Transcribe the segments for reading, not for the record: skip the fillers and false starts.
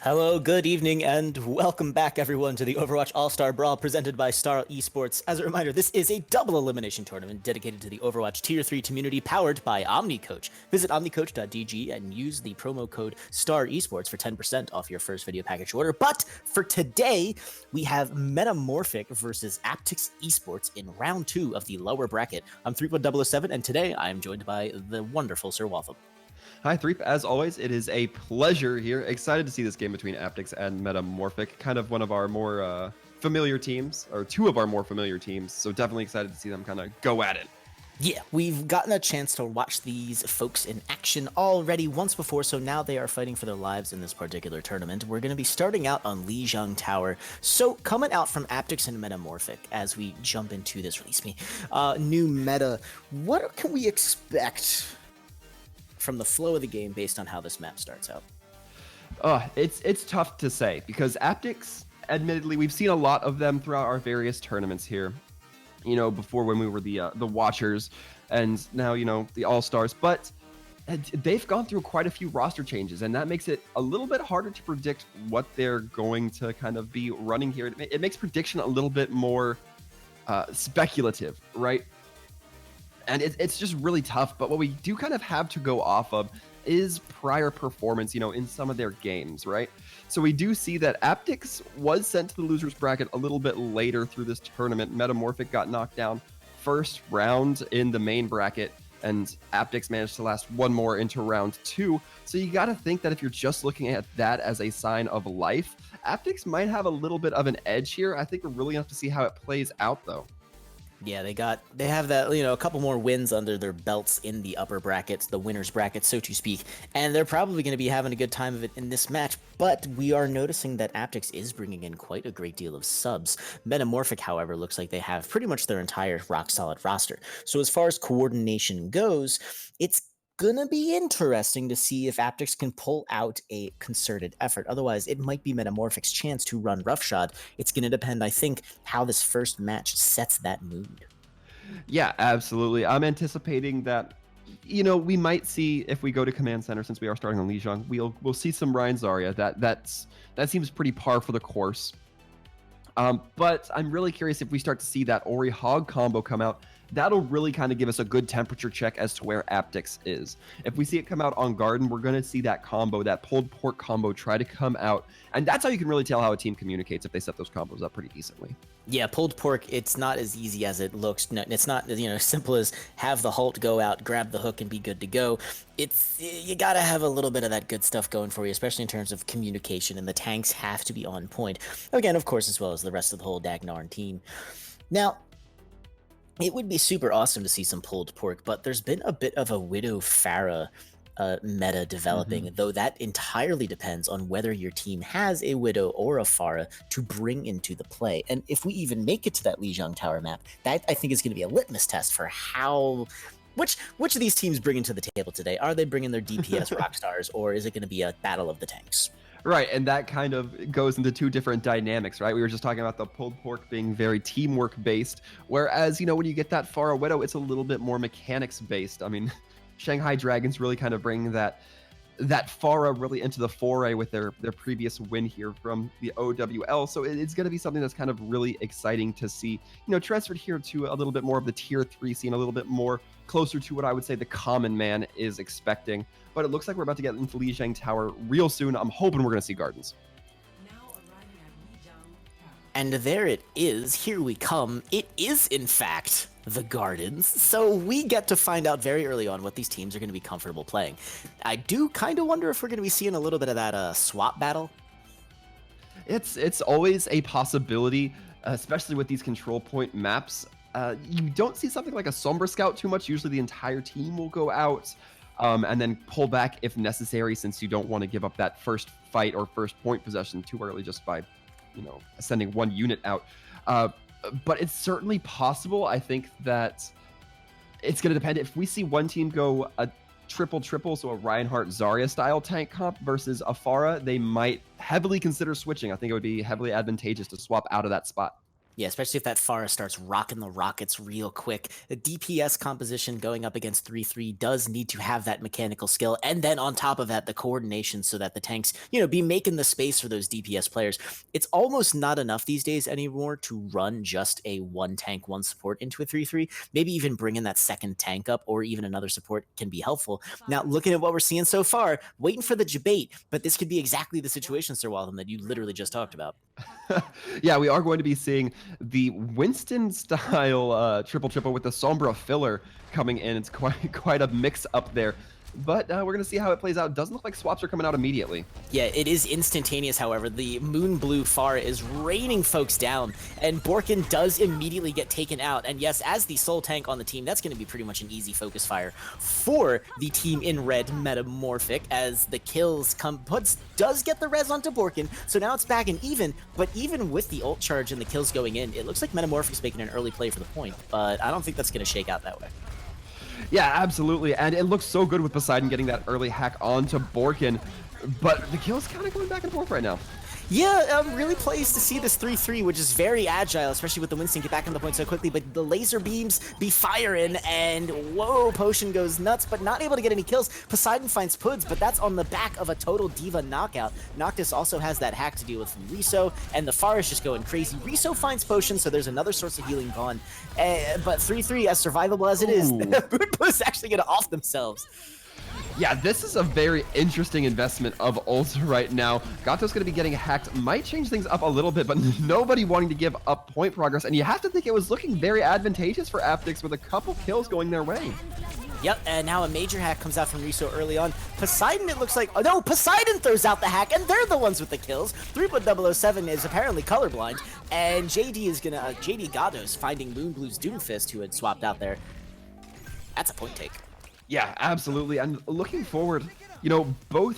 Hello, good evening, and welcome back, everyone, to the Overwatch All-Star Brawl presented by Star eSports. As a reminder, this is a double elimination tournament dedicated to the Overwatch Tier 3 community powered by OmniCoach. Visit omnicoach.dg and use the promo code Star eSports for 10% off your first video package order. But for today, we have MetaMorphic versus Aptyx eSports in round 2 of the lower bracket. I'm 31007, and today I am joined by the wonderful Sir Waltham. Hi, Threep. As always, it is a pleasure here. Excited to see this game between Aptyx and MetaMorphic. Kind of one of our more familiar teams, or two of our more familiar teams. So definitely excited to see them kind of go at it. Yeah, we've gotten a chance to watch these folks in action already once before, so now they are fighting for their lives in this particular tournament. We're going to be starting out on Lijiang Tower. So, coming out from Aptyx and MetaMorphic as we jump into this new meta, what can we expect from the flow of the game based on how this map starts out? It's tough to say because Aptyx, admittedly, we've seen a lot of them throughout our various tournaments here. You know, before when we were the Watchers, and now the All Stars, but they've gone through quite a few roster changes, and that makes it a little bit harder to predict what they're going to kind of be running here. It makes prediction a little bit more speculative, right? And it's just really tough. But what we do kind of have to go off of is prior performance, in some of their games, right? So we do see that Aptyx was sent to the losers bracket a little bit later through this tournament. MetaMorphic got knocked down first round in the main bracket, and Aptyx managed to last one more into round 2. So you got to think that if you're just looking at that as a sign of life, Aptyx might have a little bit of an edge here. I think we're really going to have to see how it plays out, though. Yeah, they have that, a couple more wins under their belts in the upper brackets, the winners bracket, so to speak, and they're probably going to be having a good time of it in this match, but we are noticing that Aptyx is bringing in quite a great deal of subs. MetaMorphic, however, looks like they have pretty much their entire rock-solid roster. So as far as coordination goes, it's gonna be interesting to see if Aptyx can pull out a concerted effort. Otherwise, it might be MetaMorphic's chance to run roughshod. It's gonna depend, I think, how this first match sets that mood. Yeah, absolutely. I'm anticipating that, we might see if we go to command center, since we are starting on Lijiang, we'll see some Ryan Zarya. That seems pretty par for the course. But I'm really curious if we start to see that Ori Hog combo come out. That'll really kind of give us a good temperature check as to where Aptyx is. If we see it come out on Garden, we're going to see that combo, that pulled pork combo, try to come out. And that's how you can really tell how a team communicates if they set those combos up pretty decently. Yeah, pulled pork, it's not as easy as it looks. No, it's not, as simple as have the Halt go out, grab the hook, and be good to go. You gotta have a little bit of that good stuff going for you, especially in terms of communication, and the tanks have to be on point. Again, of course, as well as the rest of the whole Dagnarn team. Now, it would be super awesome to see some pulled pork, but there's been a bit of a Widow Pharah meta developing, though that entirely depends on whether your team has a Widow or a Pharah to bring into the play. And if we even make it to that Lijiang Tower map, that I think is going to be a litmus test for how... Which of these teams bring into the table today? Are they bringing their DPS rock stars, or is it going to be a battle of the tanks? Right, and that kind of goes into two different dynamics, right? We were just talking about the pulled pork being very teamwork based, whereas, when you get that Pharah Widow, it's a little bit more mechanics based. I mean, Shanghai Dragons really kind of bring that Pharah really into the foray with their previous win here from the OWL. So it's going to be something that's kind of really exciting to see, transferred here to a little bit more of the tier 3 scene, a little bit more closer to what I would say the common man is expecting. But it looks like we're about to get into Lijiang Tower real soon. I'm hoping we're going to see Gardens. And there it is. Here we come. It is, in fact, the Gardens. So we get to find out very early on what these teams are going to be comfortable playing. I do kind of wonder if we're going to be seeing a little bit of that swap battle. It's always a possibility, especially with these control point maps. You don't see something like a Sombra Scout too much. Usually the entire team will go out and then pull back if necessary, since you don't want to give up that first fight or first point possession too early just by sending one unit out. But it's certainly possible. I think that it's going to depend. If we see one team go a triple, so a Reinhardt Zarya style tank comp versus a Pharah, they might heavily consider switching. I think it would be heavily advantageous to swap out of that spot. Yeah, especially if that Pharah starts rocking the rockets real quick. The DPS composition going up against 3-3 does need to have that mechanical skill. And then on top of that, the coordination so that the tanks, be making the space for those DPS players. It's almost not enough these days anymore to run just a one tank, one support into a 3-3. Maybe even bringing that second tank up or even another support can be helpful. Now, looking at what we're seeing so far, waiting for the debate, but this could be exactly the situation, Sir Waltham, that you literally just talked about. Yeah, we are going to be seeing the Winston style triple with the Sombra filler coming in. It's quite a mix up there. But we're going to see how it plays out. Doesn't look like swaps are coming out immediately. Yeah, it is instantaneous, however. The Moon Blue Pharah is raining folks down, and Borkin does immediately get taken out. And yes, as the sole tank on the team, that's going to be pretty much an easy focus fire for the team in red, MetaMorphic, as the kills come. Does get the res onto Borkin, so now it's back and even. But even with the ult charge and the kills going in, it looks like MetaMorphic's making an early play for the point, but I don't think that's going to shake out that way. Yeah, absolutely. And it looks so good with Poseidon getting that early hack onto Borkin. But the kill's kind of going back and forth right now. Yeah, I'm really pleased to see this 3-3, which is very agile, especially with the Winston get back into the point so quickly, but the laser beams be firing, and whoa, Potion goes nuts, but not able to get any kills. Poseidon finds Puds, but that's on the back of a total Diva knockout. Noctis also has that hack to deal with from Riso, and the Pharah is just going crazy. Riso finds Potion, so there's another source of healing gone, but 3-3, as survivable as it is, Moonblu's actually going to off themselves. Yeah, this is a very interesting investment of ults right now. Gato's going to be getting hacked. Might change things up a little bit, but nobody wanting to give up point progress. And you have to think it was looking very advantageous for Aptyx with a couple kills going their way. Yep, and now a major hack comes out from Riso early on. Poseidon, it looks like... Oh, no, Poseidon throws out the hack, and they're the ones with the kills. 3.007 is apparently colorblind, and JD is going to... JD Gatos finding Moonblue's Doomfist, who had swapped out there. That's a point take. Yeah, absolutely. And looking forward, Riso going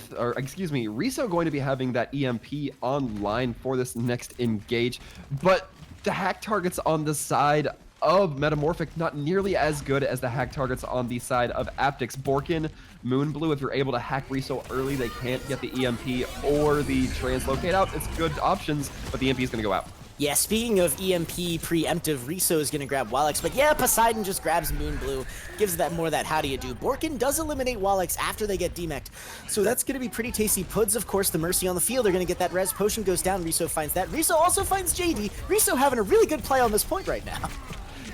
to be having that EMP online for this next engage, but the hack targets on the side of MetaMorphic not nearly as good as the hack targets on the side of Aptyx. Borkin, Moonblue, if you're able to hack Riso early, they can't get the EMP or the translocate out. It's good options, but the EMP is going to go out. Yeah, speaking of EMP preemptive, Riso is going to grab Wallix, but yeah, Poseidon just grabs Moonblue, gives that more that how do you do. Borkin does eliminate Wallix after they get demeched, so that's going to be pretty tasty. Puds, of course, the Mercy on the field, they're going to get that res. Potion goes down, Riso finds that. Riso also finds JD. Riso having a really good play on this point right now.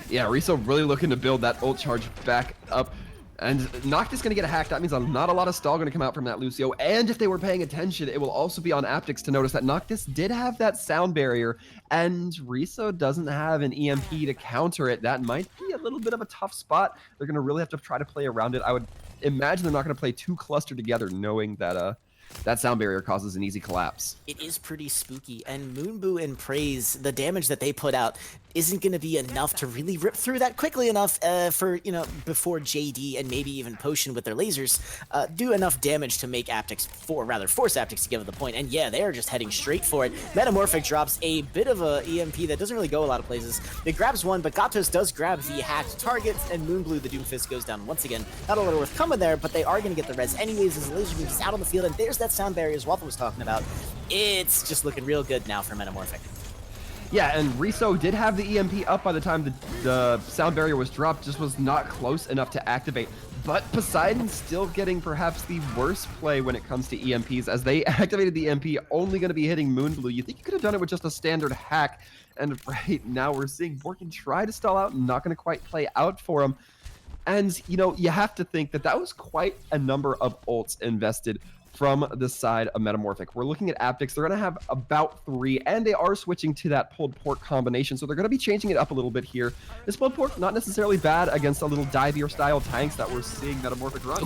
Yeah, Riso really looking to build that ult charge back up. And Noctis going to get hacked. That means not a lot of stall going to come out from that Lucio. And if they were paying attention, it will also be on Aptyx to notice that Noctis did have that sound barrier, and Riso doesn't have an EMP to counter it. That might be a little bit of a tough spot. They're going to really have to try to play around it. I would imagine they're not going to play too clustered together, knowing that that sound barrier causes an easy collapse. It is pretty spooky, and Moonboo and Praise, the damage that they put out isn't going to be enough to really rip through that quickly enough for, before JD and maybe even Potion with their lasers do enough damage to make Aptyx, force Aptyx to give it the point. And yeah, they are just heading straight for it. MetaMorphic drops a bit of a EMP that doesn't really go a lot of places. It grabs one, but Gatos does grab the hacked target, and Moonblue, the Doomfist, goes down once again. Not a lot worth coming there, but they are going to get the res anyways as the laser beam is out on the field, and there's that sound barrier as Walter was talking about. It's just looking real good now for MetaMorphic. Yeah, and Riso did have the EMP up by the time the sound barrier was dropped, just was not close enough to activate. But Poseidon's still getting perhaps the worst play when it comes to EMPs, as they activated the EMP, only going to be hitting Moonblue. You think you could have done it with just a standard hack, and right now we're seeing Borkin try to stall out, not going to quite play out for him. And, you have to think that that was quite a number of ults invested from the side of MetaMorphic. We're looking at Aptyx. They're going to have about 3, and they are switching to that pulled pork combination, so they're going to be changing it up a little bit here. This pulled pork, not necessarily bad against a little divier style tanks that we're seeing MetaMorphic run.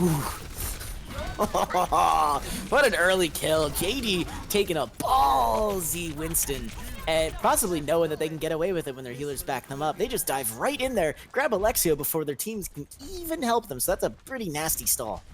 What an early kill. JD taking a ballsy Winston, and possibly knowing that they can get away with it when their healers back them up. They just dive right in there, grab Alexio before their teams can even help them, so that's a pretty nasty stall.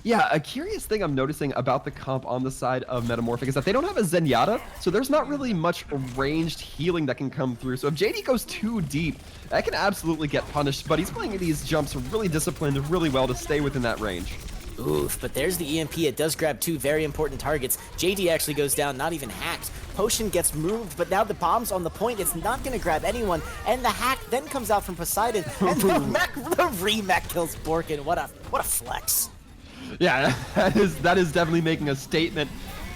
Yeah, a curious thing I'm noticing about the comp on the side of MetaMorphic is that they don't have a Zenyatta, so there's not really much ranged healing that can come through. So if JD goes too deep, that can absolutely get punished, but he's playing these jumps really disciplined, really well to stay within that range. Oof, but there's the EMP. It does grab two very important targets. JD actually goes down, not even hacked. Potion gets moved, but now the bomb's on the point. It's not going to grab anyone. And the hack then comes out from Poseidon. And the remech kills Borkin. What a flex. Yeah, that is definitely making a statement.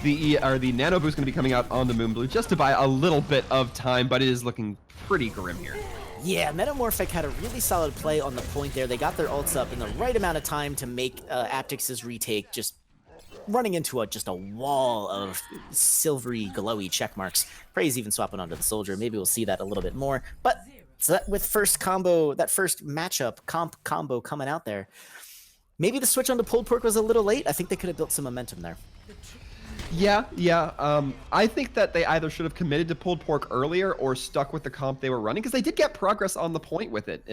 The Nano Boost going to be coming out on the Moonblue just to buy a little bit of time, but it is looking pretty grim here. Yeah, MetaMorphic had a really solid play on the point there. They got their ults up in the right amount of time to make Aptyx's retake just running into just a wall of silvery, glowy check marks. Praise even swapping onto the soldier. Maybe we'll see that a little bit more. But so that with first combo, that first matchup combo coming out there, maybe the switch on the pulled pork was a little late. I think they could have built some momentum there. Yeah. I think that they either should have committed to pulled pork earlier or stuck with the comp they were running, because they did get progress on the point with it.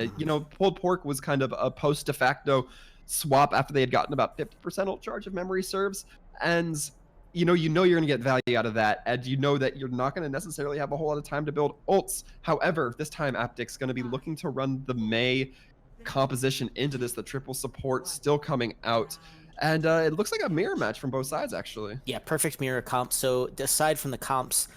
Pulled pork was kind of a post de facto swap after they had gotten about 50% ult charge if memory serves, and you know you're going to get value out of that, and you know that you're not going to necessarily have a whole lot of time to build ults. However, this time Aptyx going to be looking to run the Mei composition into this, the triple support still coming out. And it looks like a mirror match from both sides, actually. Yeah, perfect mirror comp. So aside from the comps,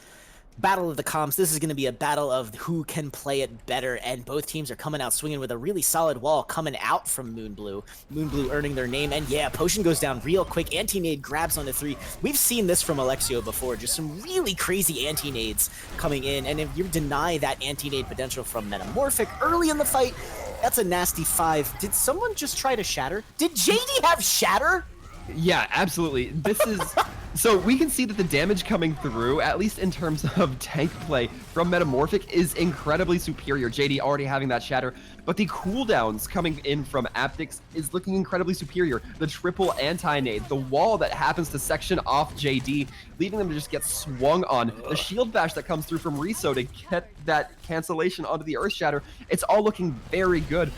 battle of the comps, this is going to be a battle of who can play it better, and both teams are coming out swinging with a really solid wall coming out from Moonblue. Moonblue earning their name, and yeah, Potion goes down real quick. Anti-nade grabs onto 3. We've seen this from Alexio before, just some really crazy anti-nades coming in, and if you deny that anti-nade potential from MetaMorphic early in the fight, that's a nasty 5. Did someone just try to shatter? Did JD have shatter? Yeah, absolutely. This is... So we can see that the damage coming through, at least in terms of tank play from MetaMorphic, is incredibly superior. JD already having that shatter, but the cooldowns coming in from Aptyx is looking incredibly superior. The triple anti-nade, the wall that happens to section off JD, leaving them to just get swung on. The shield bash that comes through from Riso to get that cancellation onto the Earth Shatter. It's all looking very good,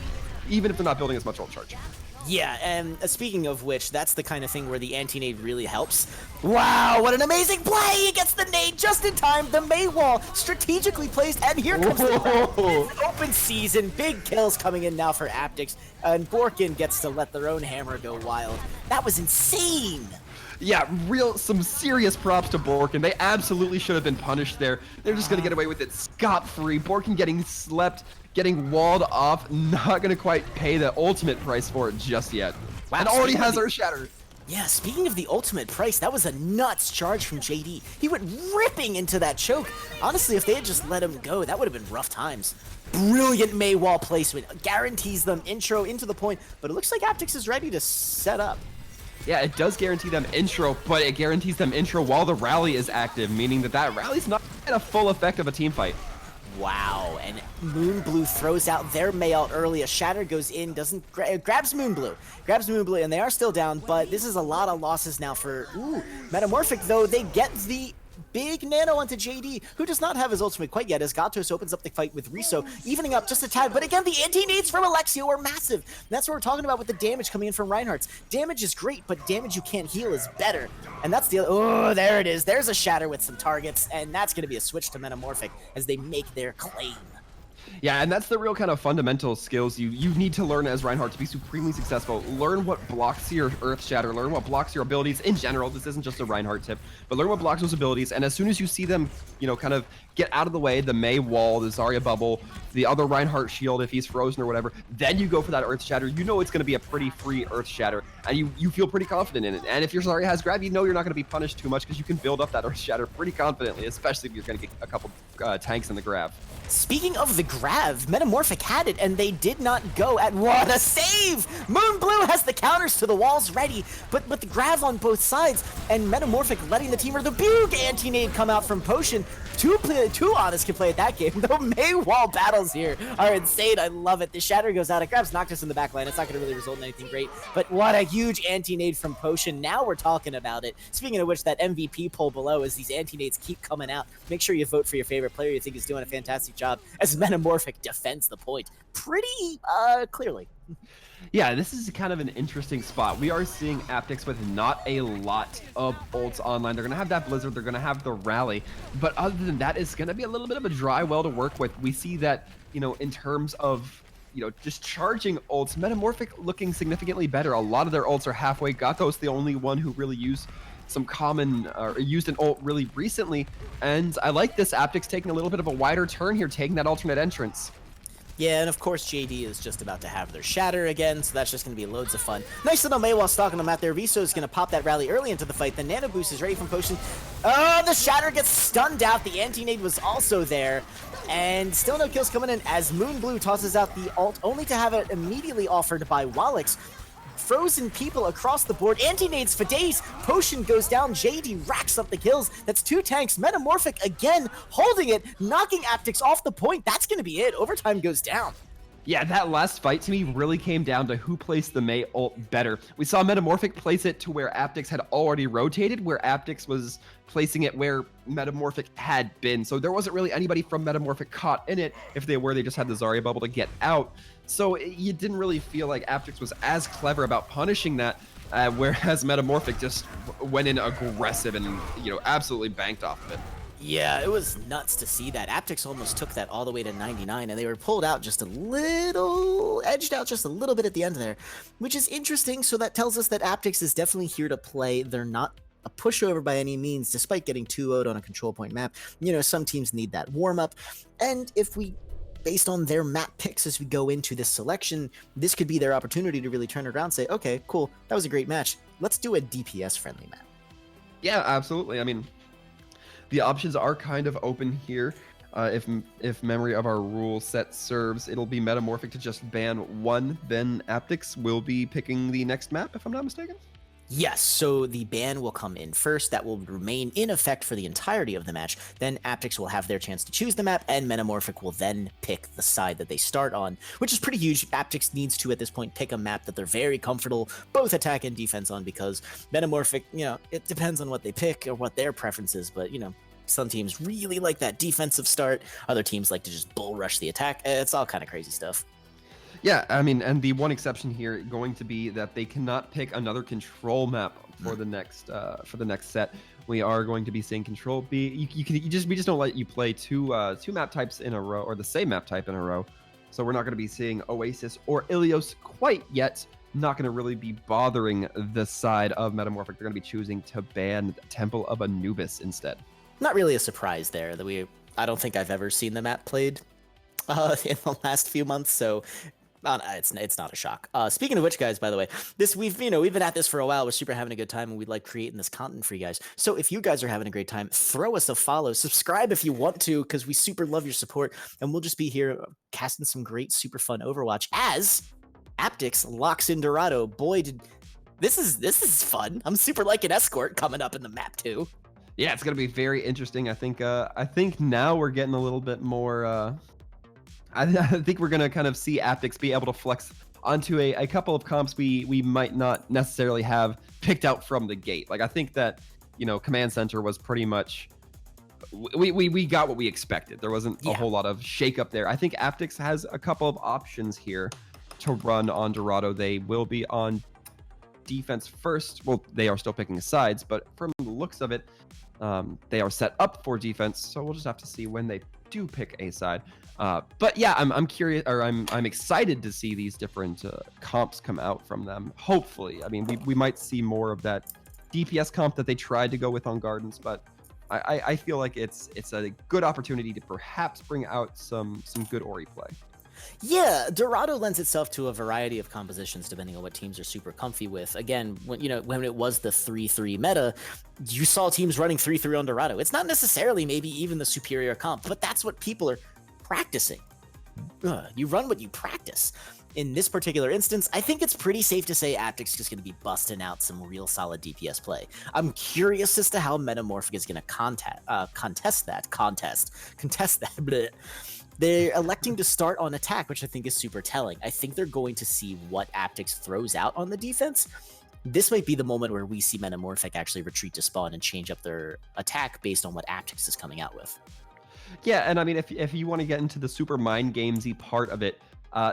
even if they're not building as much ult charge. Yeah, and speaking of which, that's the kind of thing where the anti-nade really helps. Wow, what an amazing play! He gets the nade just in time. The Mei wall strategically placed, and here comes the open season. Big kills coming in now for Aptyx, and Borkin gets to let their own hammer go wild. That was insane! Yeah, some serious props to Borkin. They absolutely should have been punished there. They're just going to get away with it scot-free. Borkin getting slept, getting walled off, not going to quite pay the ultimate price for it just yet. Wow, and already has Earth Shatter. Yeah, speaking of the ultimate price, that was a nuts charge from JD. He went ripping into that choke. Honestly, if they had just let him go, that would have been rough times. Brilliant Mei wall placement. Guarantees them intro into the point, but it looks like Aptyx is ready to set up. Yeah, it does guarantee them intro, but it guarantees them intro while the rally is active, meaning that rally's not in a full effect of a team fight. Wow, and Moonblue throws out their Mei ult early. A shatter goes in, grabs Moonblue, and they are still down, but this is a lot of losses now for MetaMorphic, though. They get the big nano onto JD, who does not have his ultimate quite yet, as Gatos opens up the fight with Riso, evening up just a tad. But again, the anti-nades from Alexio are massive. And that's what we're talking about with the damage coming in from Reinhardt's. Damage is great, but damage you can't heal is better. And that's the other... Oh, there it is. There's a shatter with some targets, and that's going to be a switch to MetaMorphic as they make their claim. Yeah, and that's the real kind of fundamental skills you need to learn as Reinhardt to be supremely successful. Learn what blocks your Earth Shatter, learn what blocks your abilities in general. This isn't just a Reinhardt tip, but learn what blocks those abilities, and as soon as you see them, kind of get out of the way, the Mei wall, the Zarya bubble, the other Reinhardt shield if he's frozen or whatever, then you go for that Earth Shatter. You know it's going to be a pretty free Earth Shatter, and you feel pretty confident in it. And if your Zarya has grab, you know you're not going to be punished too much because you can build up that Earth Shatter pretty confidently, especially if you're going to get a couple tanks in the grab. Speaking of the grab, MetaMorphic had it, and they did not go at... What a save! Moonblue has the counters to the walls ready, but the grab on both sides, and MetaMorphic letting the team, or the big anti-nade come out from Potion. Two Honest can play at that game. The Mei wall battles here are insane. I love it. The shatter goes out. It grabs Noctis in the back line. It's not going to really result in anything great, but what a huge anti-nade from Potion. Now we're talking about it. Speaking of which, that MVP poll below as these anti-nades keep coming out. Make sure you vote for your favorite player you think is doing a fantastic job as MetaMorphic defends the point pretty clearly. Yeah, this is kind of an interesting spot. We are seeing Aptyx with not a lot of ults online. They're going to have that Blizzard, they're going to have the Rally, but other than that, it's going to be a little bit of a dry well to work with. We see that, in terms of just charging ults. MetaMorphic looking significantly better. A lot of their ults are halfway. Gato's the only one who really used some common, or used an ult really recently. And I like this Aptyx taking a little bit of a wider turn here, taking that alternate entrance. Yeah, and of course JD is just about to have their shatter again, so that's just going to be loads of fun. Nice little May while stalking them out there. Viso is going to pop that rally early into the fight. The Nano Boost is ready from Potion. Oh, the shatter gets stunned out. The anti-nade was also there. And still no kills coming in as Moon Blue tosses out the ult, only to have it immediately offered by Wallix. Frozen people across the board. Anti-nades for days. Potion goes down. JD racks up the kills. That's 2 tanks. MetaMorphic again holding it, knocking Aptyx off the point. That's going to be it. Overtime goes down. Yeah, that last fight to me really came down to who placed the Mei ult better. We saw MetaMorphic place it to where Aptyx had already rotated, where Aptyx was placing it where MetaMorphic had been. So there wasn't really anybody from MetaMorphic caught in it. If they were, they just had the Zarya bubble to get out. So you didn't really feel like Aptyx was as clever about punishing that, whereas MetaMorphic just went in aggressive and, absolutely banked off of it. Yeah, it was nuts to see that. Aptyx almost took that all the way to 99, and they were pulled out just a little, edged out just a little bit at the end there, which is interesting. So that tells us that Aptyx is definitely here to play. They're not a pushover by any means, despite getting 2-0'd on a control point map. Some teams need that warm-up, and if we, based on their map picks as we go into this selection, this could be their opportunity to really turn it around and say, okay, cool, that was a great match. Let's do a DPS-friendly map. Yeah, absolutely. I mean, the options are kind of open here. If memory of our rule set serves, it'll be MetaMorphic to just ban one, then Aptyx will be picking the next map, if I'm not mistaken. Yes, so the ban will come in first. That will remain in effect for the entirety of the match. Then Aptyx will have their chance to choose the map, and MetaMorphic will then pick the side that they start on, which is pretty huge. Aptyx needs to, at this point, pick a map that they're very comfortable, both attack and defense on, because MetaMorphic, it depends on what they pick or what their preference is, but, some teams really like that defensive start. Other teams like to just bull rush the attack. It's all kind of crazy stuff. Yeah, I mean, and the one exception here going to be that they cannot pick another control map for the next set. We are going to be seeing control B. We just don't let you play two map types in a row, or the same map type in a row. So we're not going to be seeing Oasis or Ilios quite yet. Not going to really be bothering the side of MetaMorphic. They're going to be choosing to ban Temple of Anubis instead. Not really a surprise there that I don't think I've ever seen the map played in the last few months, so it's not a shock. Speaking of which, guys, by the way, we've been at this for a while. We're super having a good time, and we'd like creating this content for you guys. So if you guys are having a great time, throw us a follow, subscribe if you want to, because we super love your support, and we'll just be here casting some great, super fun Overwatch as Aptyx locks in Dorado. Boy, this is fun. I'm super liking Escort coming up in the map too. Yeah, it's gonna be very interesting. I think now we're getting a little bit more. I think we're gonna kind of see Aptyx be able to flex onto a couple of comps we might not necessarily have picked out from the gate. Like I think that Command Center was pretty much we got what we expected. There wasn't a whole lot of shakeup there. I think Aptyx has a couple of options here to run on Dorado. They will be on defense first. Well, they are still picking sides, but from the looks of it, they are set up for defense. So we'll just have to see when they do pick a side. But yeah, I'm curious, or I'm excited to see these different comps come out from them. Hopefully, I mean, we might see more of that DPS comp that they tried to go with on Gardens, but I feel like it's a good opportunity to perhaps bring out some good Ori play. Yeah, Dorado lends itself to a variety of compositions depending on what teams are super comfy with. Again, when it was the 3-3 meta, you saw teams running 3-3 on Dorado. It's not necessarily maybe even the superior comp, but that's what people are practicing. You run what you practice. In this particular instance, I think it's pretty safe to say Aptyx is going to be busting out some real solid DPS play. I'm curious as to how MetaMorphic is going to contest that. Bleh. They're electing to start on attack, which I think is super telling. I think they're going to see what Aptyx throws out on the defense. This might be the moment where we see MetaMorphic actually retreat to spawn and change up their attack based on what Aptyx is coming out with. Yeah, and I mean, if you want to get into the super mind gamesy part of it,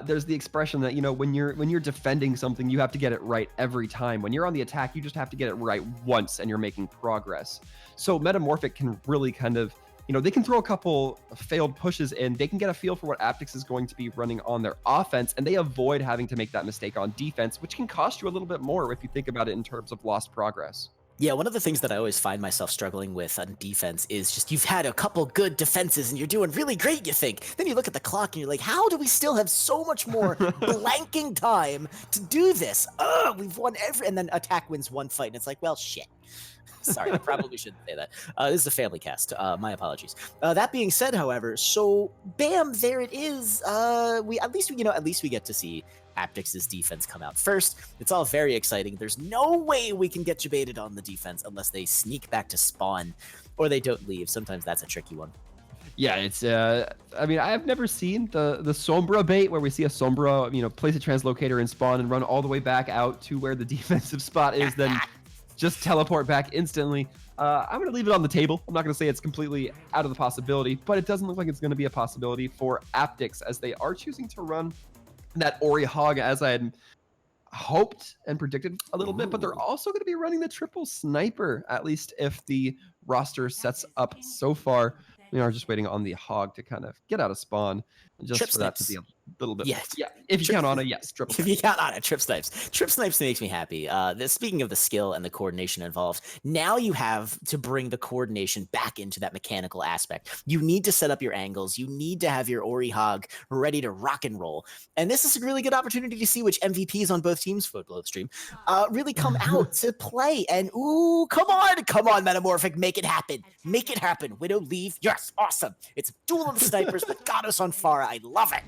there's the expression that when you're defending something, you have to get it right every time. When you're on the attack, you just have to get it right once, and you're making progress. So MetaMorphic can really kind of you know, they can throw a couple failed pushes in, they can get a feel for what Aptyx is going to be running on their offense, and they avoid having to make that mistake on defense, which can cost you a little bit more if you think about it in terms of lost progress. Yeah, one of the things that I always find myself struggling with on defense is just you've had a couple good defenses and you're doing really great, you think. Then you look at the clock and you're like, how do we still have so much more blanking time to do this? We've won and then attack wins one fight and it's like, well, shit. Sorry, I probably shouldn't say that. This is a family cast. My apologies. That being said, however, so bam, there it is. At least we get to see Aptyx's defense come out first. It's all very exciting. There's no way we can get debated on the defense unless they sneak back to spawn or they don't leave. Sometimes that's a tricky one. Yeah, it's I mean, I have never seen the Sombra bait where we see a Sombra, you know, place a translocator in spawn and run all the way back out to where the defensive spot is, then just teleport back instantly. I'm going to leave it on the table. I'm not going to say it's completely out of the possibility, but it doesn't look like it's going to be a possibility for Aptyx as they are choosing to run that Ori Hog as I had hoped and predicted a little bit, but they're also going to be running the triple sniper, at least if the roster sets up so far. We are just waiting on the Hog to kind of get out of spawn, just Trip for that snipes. to be a little bit. Yes. Yeah, if you count on it, yes, triple If sniper. you count on it, Trip Snipes. Trip Snipes makes me happy. Speaking of the skill and the coordination involved, now you have to bring the coordination back into that mechanical aspect. You need to set up your angles. You need to have your Ori Hog ready to rock and roll. And this is a really good opportunity to see which MVPs on both teams, Football Stream, really come out to play. And ooh, come on, MetaMorphic, make it happen. Make it happen. Widow, leave. Yes, awesome. It's a duel of the snipers with Gatos on Pharah. I love it.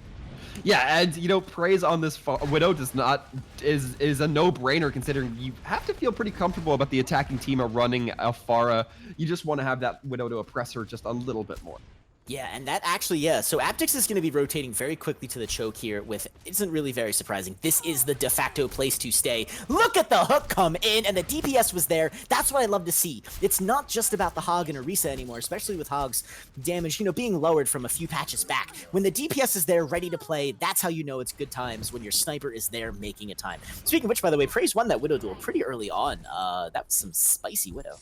Yeah, and you know, praise on this Widow is a no-brainer considering you have to feel pretty comfortable about the attacking team running a Pharah. You just want to have that Widow to oppress her just a little bit more. Yeah, and that actually, yeah. So Aptyx is going to be rotating very quickly to the choke here with, isn't really very surprising. This is the de facto place to stay. Look at the hook come in, and the DPS was there. That's what I love to see. It's not just about the Hog and Orisa anymore, especially with Hog's damage, you know, being lowered from a few patches back. When the DPS is there ready to play, that's how you know it's good times, when your sniper is there making a time. Speaking of which, by the way, Praise won that Widow duel pretty early on. That was some spicy Widow.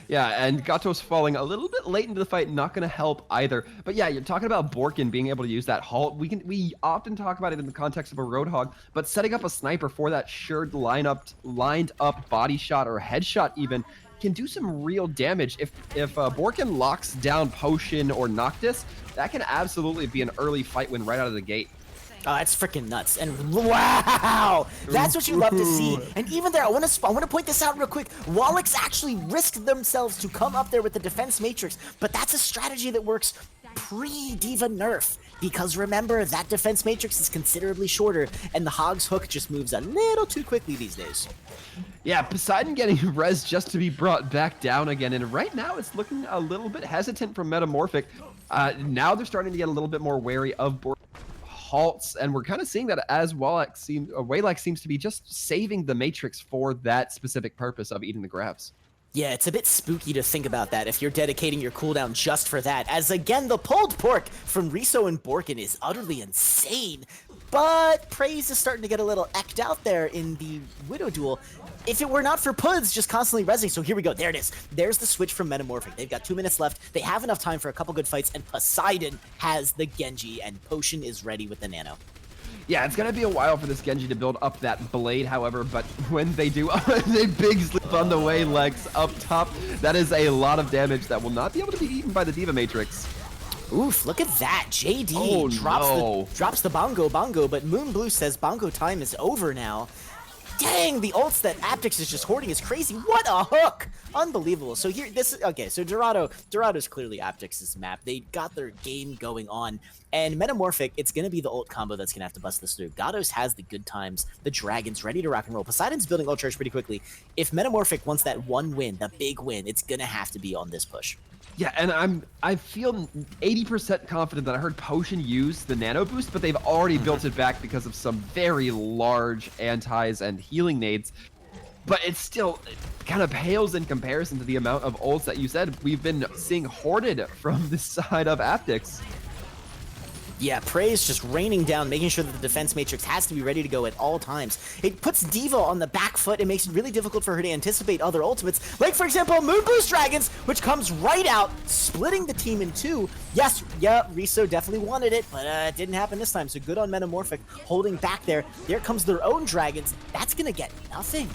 Yeah, and Gatos falling a little bit late into the fight, not going to help either. But yeah, you're talking about Borkin being able to use that halt. We often talk about it in the context of a Roadhog, but setting up a sniper for that sured lined up body shot or headshot even can do some real damage. If Borkin locks down Potion or Noctis, that can absolutely be an early fight win right out of the gate. Oh, that's freaking nuts. And wow, that's what you love to see. And even there, I want to point this out real quick. Wallachs actually risked themselves to come up there with the defense matrix, but that's a strategy that works pre-Diva nerf. Because remember, that defense matrix is considerably shorter, and the Hog's hook just moves a little too quickly these days. Yeah, Poseidon getting res just to be brought back down again, and right now it's looking a little bit hesitant from Metamorphic. Now they're starting to get a little bit more wary of halts, and we're kind of seeing that as Wallach seems to be just saving the Matrix for that specific purpose of eating the grabs. Yeah, it's a bit spooky to think about that if you're dedicating your cooldown just for that, as again, the pulled pork from Riso and Borkin is utterly insane, but Praise is starting to get a little eked out there in the Widow duel. If it were not for Puds just constantly rezzing, so here we go, there it is. There's the switch from Metamorphic. They've got 2 minutes left. They have enough time for a couple good fights, and Poseidon has the Genji, and Potion is ready with the Nano. Yeah, it's going to be a while for this Genji to build up that blade, however, but when they do, they big slip on the way legs up top. That is a lot of damage that will not be able to be eaten by the Diva Matrix. Oof, look at that. JD drops the bongo, but Moonblue says bongo time is over now. Dang, the ults that Aptyx is just hoarding is crazy. What a hook! Unbelievable. So here, so Dorado's clearly Aptyx's map. They got their game going on. And Metamorphic, it's going to be the ult combo that's going to have to bust this through. Gatos has the good times. The Dragon's ready to rock and roll. Poseidon's building ult charge pretty quickly. If Metamorphic wants that one win, the big win, it's going to have to be on this push. Yeah, and I feel 80% confident that I heard Potion use the nano boost, but they've already built it back because of some very large antis and healing nades. But it still kind of pales in comparison to the amount of ults that you said we've been seeing hoarded from the side of Aptyx. Yeah, Praise just raining down, making sure that the defense matrix has to be ready to go at all times. It puts Diva on the back foot and makes it really difficult for her to anticipate other ultimates, like, for example, Moonblue's Dragons, which comes right out, splitting the team in two. Yes, yeah, Riso definitely wanted it, but it didn't happen this time, so good on MetaMorphic holding back there. There comes their own Dragons. That's gonna get nothing.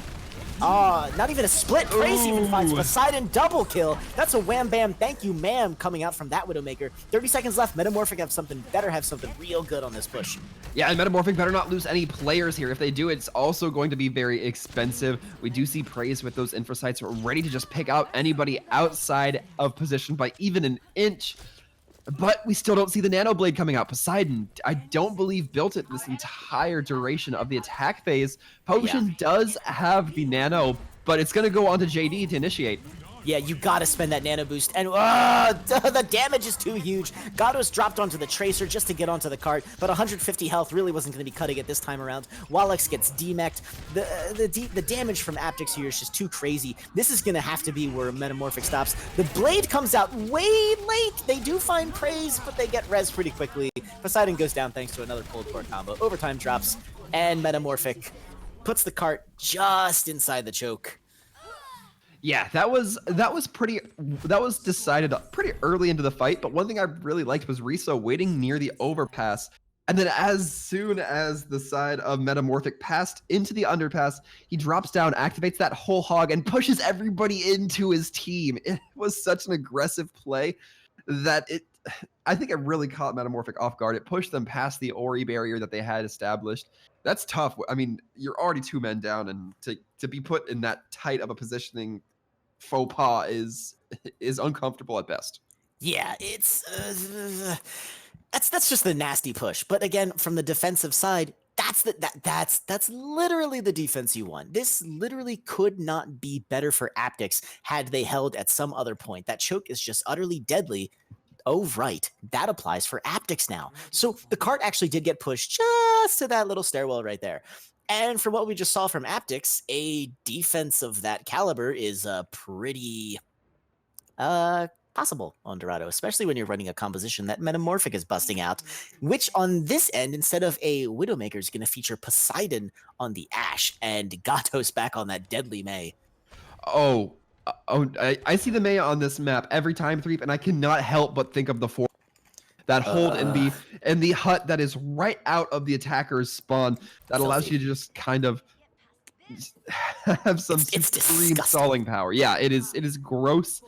Not even a split. Praise even finds Poseidon double kill. That's a wham bam thank you ma'am coming out from that Widowmaker. 30 seconds left. MetaMorphic better have something real good on this push. Yeah, and MetaMorphic better not lose any players here. If they do, it's also going to be very expensive. We do see Praise with those infosites ready to just pick out anybody outside of position by even an inch. But we still don't see the Nano Blade coming out. Poseidon, I don't believe, built it this entire duration of the attack phase. Potion does have the Nano, but it's going to go on to JD to initiate. Yeah, you gotta spend that nano boost, and the damage is too huge. Gatos dropped onto the Tracer just to get onto the cart, but 150 health really wasn't going to be cutting it this time around. Wallux gets demeched. The damage from Aptyx here is just too crazy. This is going to have to be where MetaMorphic stops. The Blade comes out way late. They do find Praise, but they get res pretty quickly. Poseidon goes down thanks to another cold core combo. Overtime drops, and MetaMorphic puts the cart just inside the choke. Yeah, that was decided pretty early into the fight, but one thing I really liked was Riso waiting near the overpass. And then as soon as the side of MetaMorphic passed into the underpass, he drops down, activates that whole hog, and pushes everybody into his team. It was such an aggressive play that I think it really caught MetaMorphic off guard. It pushed them past the Ori barrier that they had established. That's tough. I mean, you're already 2 men down, and to be put in that tight of a positioning faux pas is uncomfortable at best. Yeah, it's that's just the nasty push. But again, from the defensive side, that's literally the defense you want. This literally could not be better for Aptyx had they held at some other point. That choke is just utterly deadly. Oh, right. That applies for Aptyx now. So the cart actually did get pushed just to that little stairwell right there. And from what we just saw from Aptyx, a defense of that caliber is pretty possible on Dorado, especially when you're running a composition that MetaMorphic is busting out, which on this end, instead of a Widowmaker, is going to feature Poseidon on the Ashe and Gatos back on that deadly Mei. I see the Mei on this map every time, Threep, and I cannot help but think of the four. That hold in the hut that is right out of the attacker's spawn that allows you to just kind of have some supreme stalling power. Yeah, it is gross.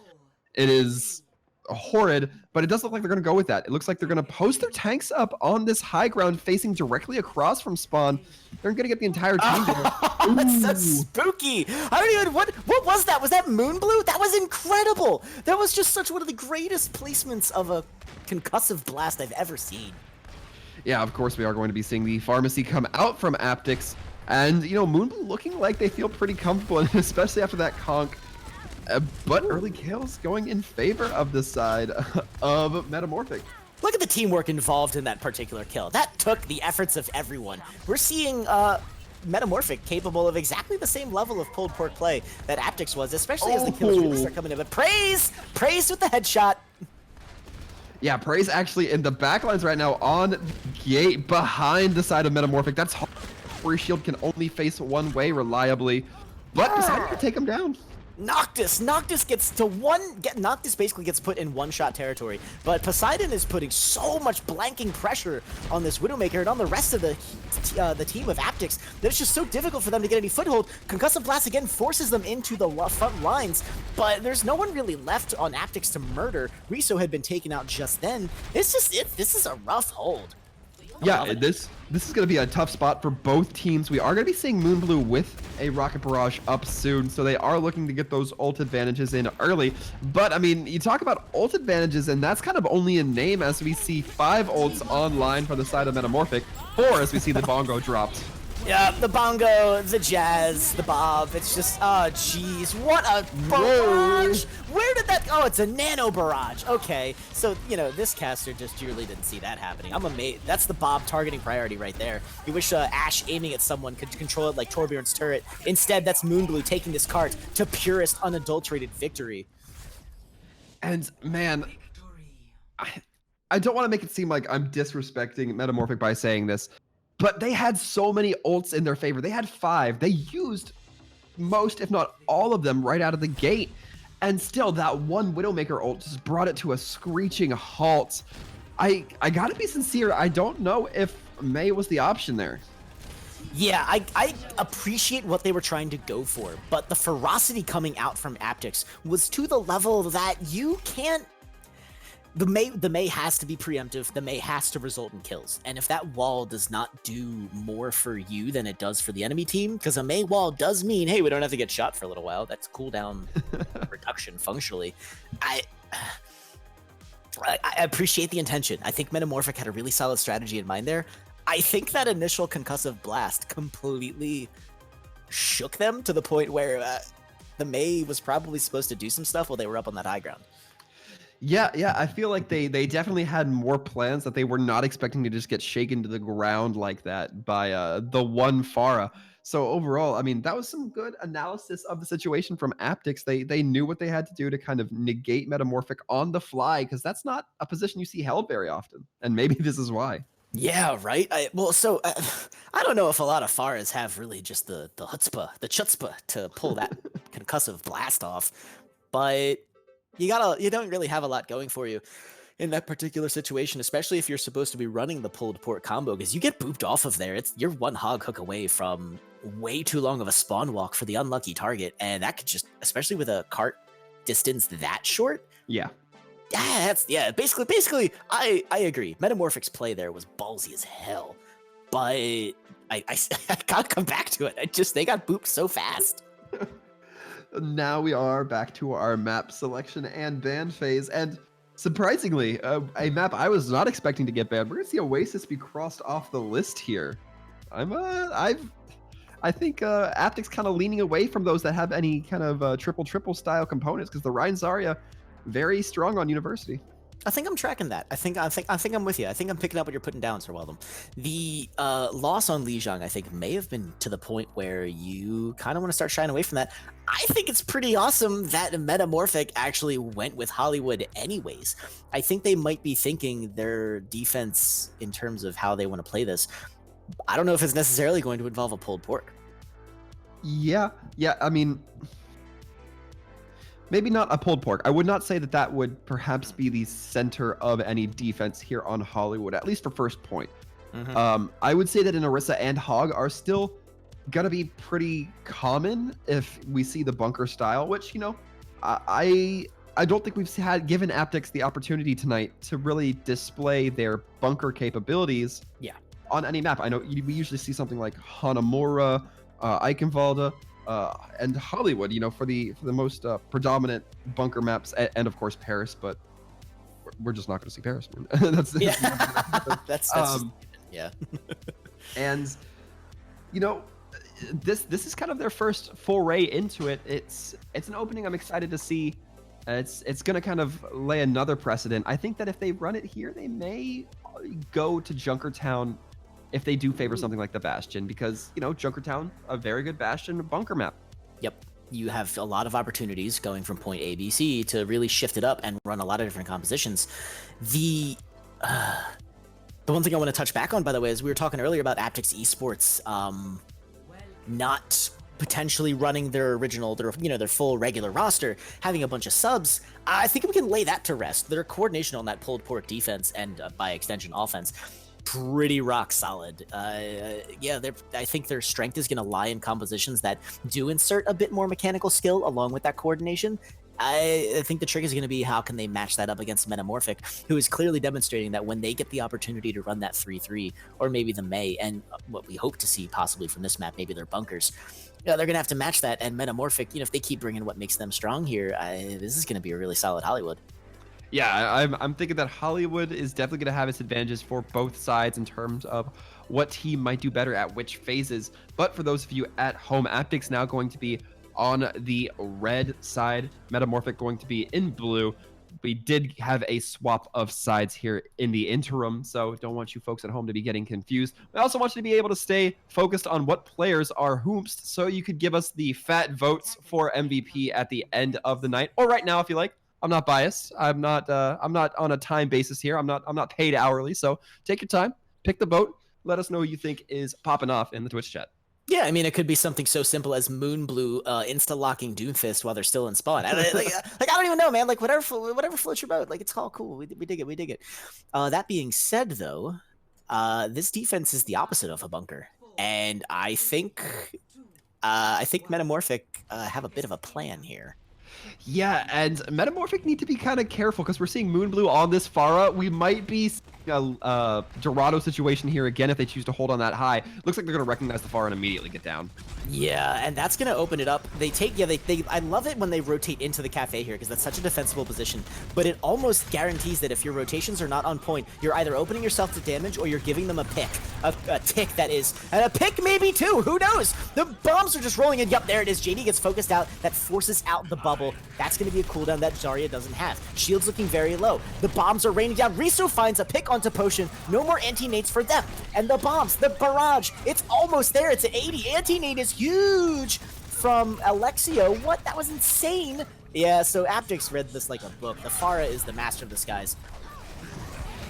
It is horrid, but it does look like they're going to go with that. It looks like they're going to post their tanks up on this high ground facing directly across from spawn. They're going to get the entire team there. That's so spooky. I don't even, what was that? Was that Moonblue? That was incredible. That was just such one of the greatest placements of a concussive blast I've ever seen. Yeah, of course we are going to be seeing the pharmacy come out from Aptyx, and you know, Moonblue looking like they feel pretty comfortable, especially after that conk. But early kills going in favor of the side of MetaMorphic. Look at the teamwork involved in that particular kill. That took the efforts of everyone. We're seeing MetaMorphic capable of exactly the same level of pulled pork play that Aptyx was, especially as the kills really start coming in. But Praise with the headshot. Yeah, Praise actually in the backlines right now on gate behind the side of MetaMorphic. That's hard. Free shield can only face one way reliably, but decided to take him down. Noctis gets to Noctis basically gets put in one-shot territory, but Poseidon is putting so much blanking pressure on this Widowmaker and on the rest of the team of Aptyx that it's just so difficult for them to get any foothold. Concussive Blast again forces them into the front lines, but there's no one really left on Aptyx to murder. Riso had been taken out just then. This is a rough hold. Yeah, this is going to be a tough spot for both teams. We are going to be seeing Moonblue with a Rocket Barrage up soon, so they are looking to get those ult advantages in early. But, I mean, you talk about ult advantages, and that's kind of only in name as we see 5 ults online for the side of MetaMorphic, 4 as we see the bongo dropped. Yeah, the bongo, the jazz, the bob, it's just, oh jeez, what a barrage! Where did that, oh, it's a nano barrage. Okay, so, you know, this caster just really didn't see that happening. I'm amazed. That's the bob targeting priority right there. You wish Ashe aiming at someone could control it like Torbjorn's turret. Instead, that's Moonblue taking this cart to purest, unadulterated victory. And, man, I don't want to make it seem like I'm disrespecting Metamorphic by saying this, but they had so many ults in their favor. They had 5. They used most, if not all of them, right out of the gate. And still, that one Widowmaker ult just brought it to a screeching halt. I gotta be sincere, I don't know if Mei was the option there. Yeah, I appreciate what they were trying to go for, but the ferocity coming out from Aptyx was to the level that you can't. The Mei has to be preemptive. The Mei has to result in kills. And if that wall does not do more for you than it does for the enemy team, because a Mei wall does mean, hey, we don't have to get shot for a little while. That's cooldown reduction functionally. I appreciate the intention. I think Metamorphic had a really solid strategy in mind there. I think that initial concussive blast completely shook them to the point where the Mei was probably supposed to do some stuff while they were up on that high ground. Yeah, I feel like they definitely had more plans that they were not expecting to just get shaken to the ground like that by the one Pharah. So overall, I mean, that was some good analysis of the situation from Aptyx. They knew what they had to do to kind of negate Metamorphic on the fly, because that's not a position you see held very often. And maybe this is why. Yeah, right. I don't know if a lot of Pharahs have really just the chutzpah to pull that concussive blast off, but you don't really have a lot going for you in that particular situation, especially if you're supposed to be running the pulled port combo, because you get booped off of there. You're one hog hook away from way too long of a spawn walk for the unlucky target, and that could just, especially with a cart distance that short. Yeah. Basically, I agree. Metamorphic's play there was ballsy as hell, but I gotta come back to it. They got booped so fast. Now we are back to our map selection and ban phase, and surprisingly, a map I was not expecting to get banned. We're gonna see Oasis be crossed off the list here. I think Aptyx kind of leaning away from those that have any kind of triple style components, because the Rein Zarya very strong on University. I think I'm tracking that. I think I'm with you. I think I'm picking up what you're putting down, Sir Weldon. The loss on Lijiang, I think, may have been to the point where you kind of want to start shying away from that. I think it's pretty awesome that Metamorphic actually went with Hollywood anyways. I think they might be thinking their defense in terms of how they want to play this. I don't know if it's necessarily going to involve a pulled pork. Yeah, I mean, maybe not a pulled pork. I would not say that that would perhaps be the center of any defense here on Hollywood, at least for first point. I would say that an Orisa and Hog are still gonna be pretty common if we see the bunker style, which, I don't think we've given Aptyx the opportunity tonight to really display their bunker capabilities on any map. I know we usually see something like Hanamura, Eichenwalde, and Hollywood, for the most predominant bunker maps, and of course Paris, but we're just not going to see Paris. that's and this is kind of their first foray into it. It's an opening I'm excited to see. It's going to kind of lay another precedent. I think that if they run it here, they may go to Junkertown if they do favor something like the Bastion, because, Junkertown, a very good Bastion bunker map. Yep. You have a lot of opportunities going from point A, B, C to really shift it up and run a lot of different compositions. The one thing I want to touch back on, by the way, is we were talking earlier about Aptyx eSports not potentially running their full regular roster, having a bunch of subs. I think we can lay that to rest. Their coordination on that pulled pork defense and by extension offense, pretty rock solid. I think their strength is going to lie in compositions that do insert a bit more mechanical skill along with that coordination. I think the trick is going to be how can they match that up against Metamorphic, who is clearly demonstrating that when they get the opportunity to run that 3-3, or maybe the Mei, and what we hope to see possibly from this map, maybe their bunkers, they're going to have to match that. And Metamorphic, if they keep bringing what makes them strong here, this is going to be a really solid Hollywood. Yeah, I'm thinking that Hollywood is definitely going to have its advantages for both sides in terms of what team might do better at which phases. But for those of you at home, Aptyx now going to be on the red side, Metamorphic going to be in blue. We did have a swap of sides here in the interim, so don't want you folks at home to be getting confused. We also want you to be able to stay focused on what players are whomst, so you could give us the fat votes for MVP at the end of the night, or right now if you like. I'm not biased. I'm not on a time basis here. I'm not paid hourly. So take your time, pick the boat. Let us know who you think is popping off in the Twitch chat. Yeah, I mean, it could be something so simple as Moonblue insta-locking Doomfist while they're still in spawn. I don't even know, man. Like, whatever floats your boat. Like, it's all cool. We dig it. We dig it. That being said, though, this defense is the opposite of a bunker. And I think MetaMorphic have a bit of a plan here. Yeah, and MetaMorphic need to be kind of careful because we're seeing Moonblue on this Pharah. We might be seeing a Dorado situation here again if they choose to hold on that high. Looks like they're going to recognize the Pharah and immediately get down. Yeah, and that's going to open it up. I love it when they rotate into the cafe here because that's such a defensible position, but it almost guarantees that if your rotations are not on point, you're either opening yourself to damage or you're giving them a pick, a tick that is, and a pick maybe too, who knows? The bombs are just rolling in. Yep, there it is. JD gets focused out. That forces out the bubble. That's going to be a cooldown that Zarya doesn't have. Shield's looking very low. The bombs are raining down. Riso finds a pick onto Potion. No more anti-nates for them. And the bombs, the barrage, it's almost there. It's at 80. Anti-nate is huge from Alexio. What? That was insane. Yeah, so Aptyx read this like a book. The Pharah is the master of the skies.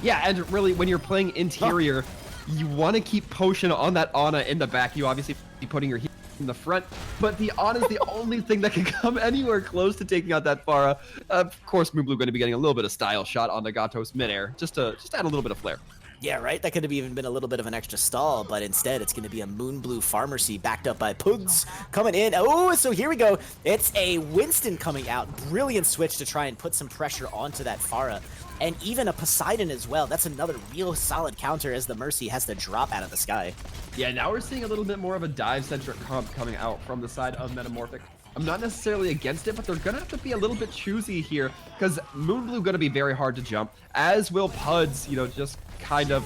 Yeah, and really, when you're playing interior, you want to keep Potion on that Ana in the back. You obviously be putting your heat in the front, but the Ana is the only thing that can come anywhere close to taking out that Pharah. Of course, Moonblue going to be getting a little bit of style shot on the Gatos midair, just to add a little bit of flair. Yeah, right? That could have even been a little bit of an extra stall, but instead it's going to be a Moonblue Pharmacy backed up by Pugs coming in. Oh, so here we go. It's a Winston coming out. Brilliant switch to try and put some pressure onto that Pharah. And even a Poseidon as well. That's another real solid counter as the Mercy has to drop out of the sky. Yeah, now we're seeing a little bit more of a dive-centric comp coming out from the side of MetaMorphic. I'm not necessarily against it, but they're going to have to be a little bit choosy here because Moonblue going to be very hard to jump, as will Puds, you know, just kind of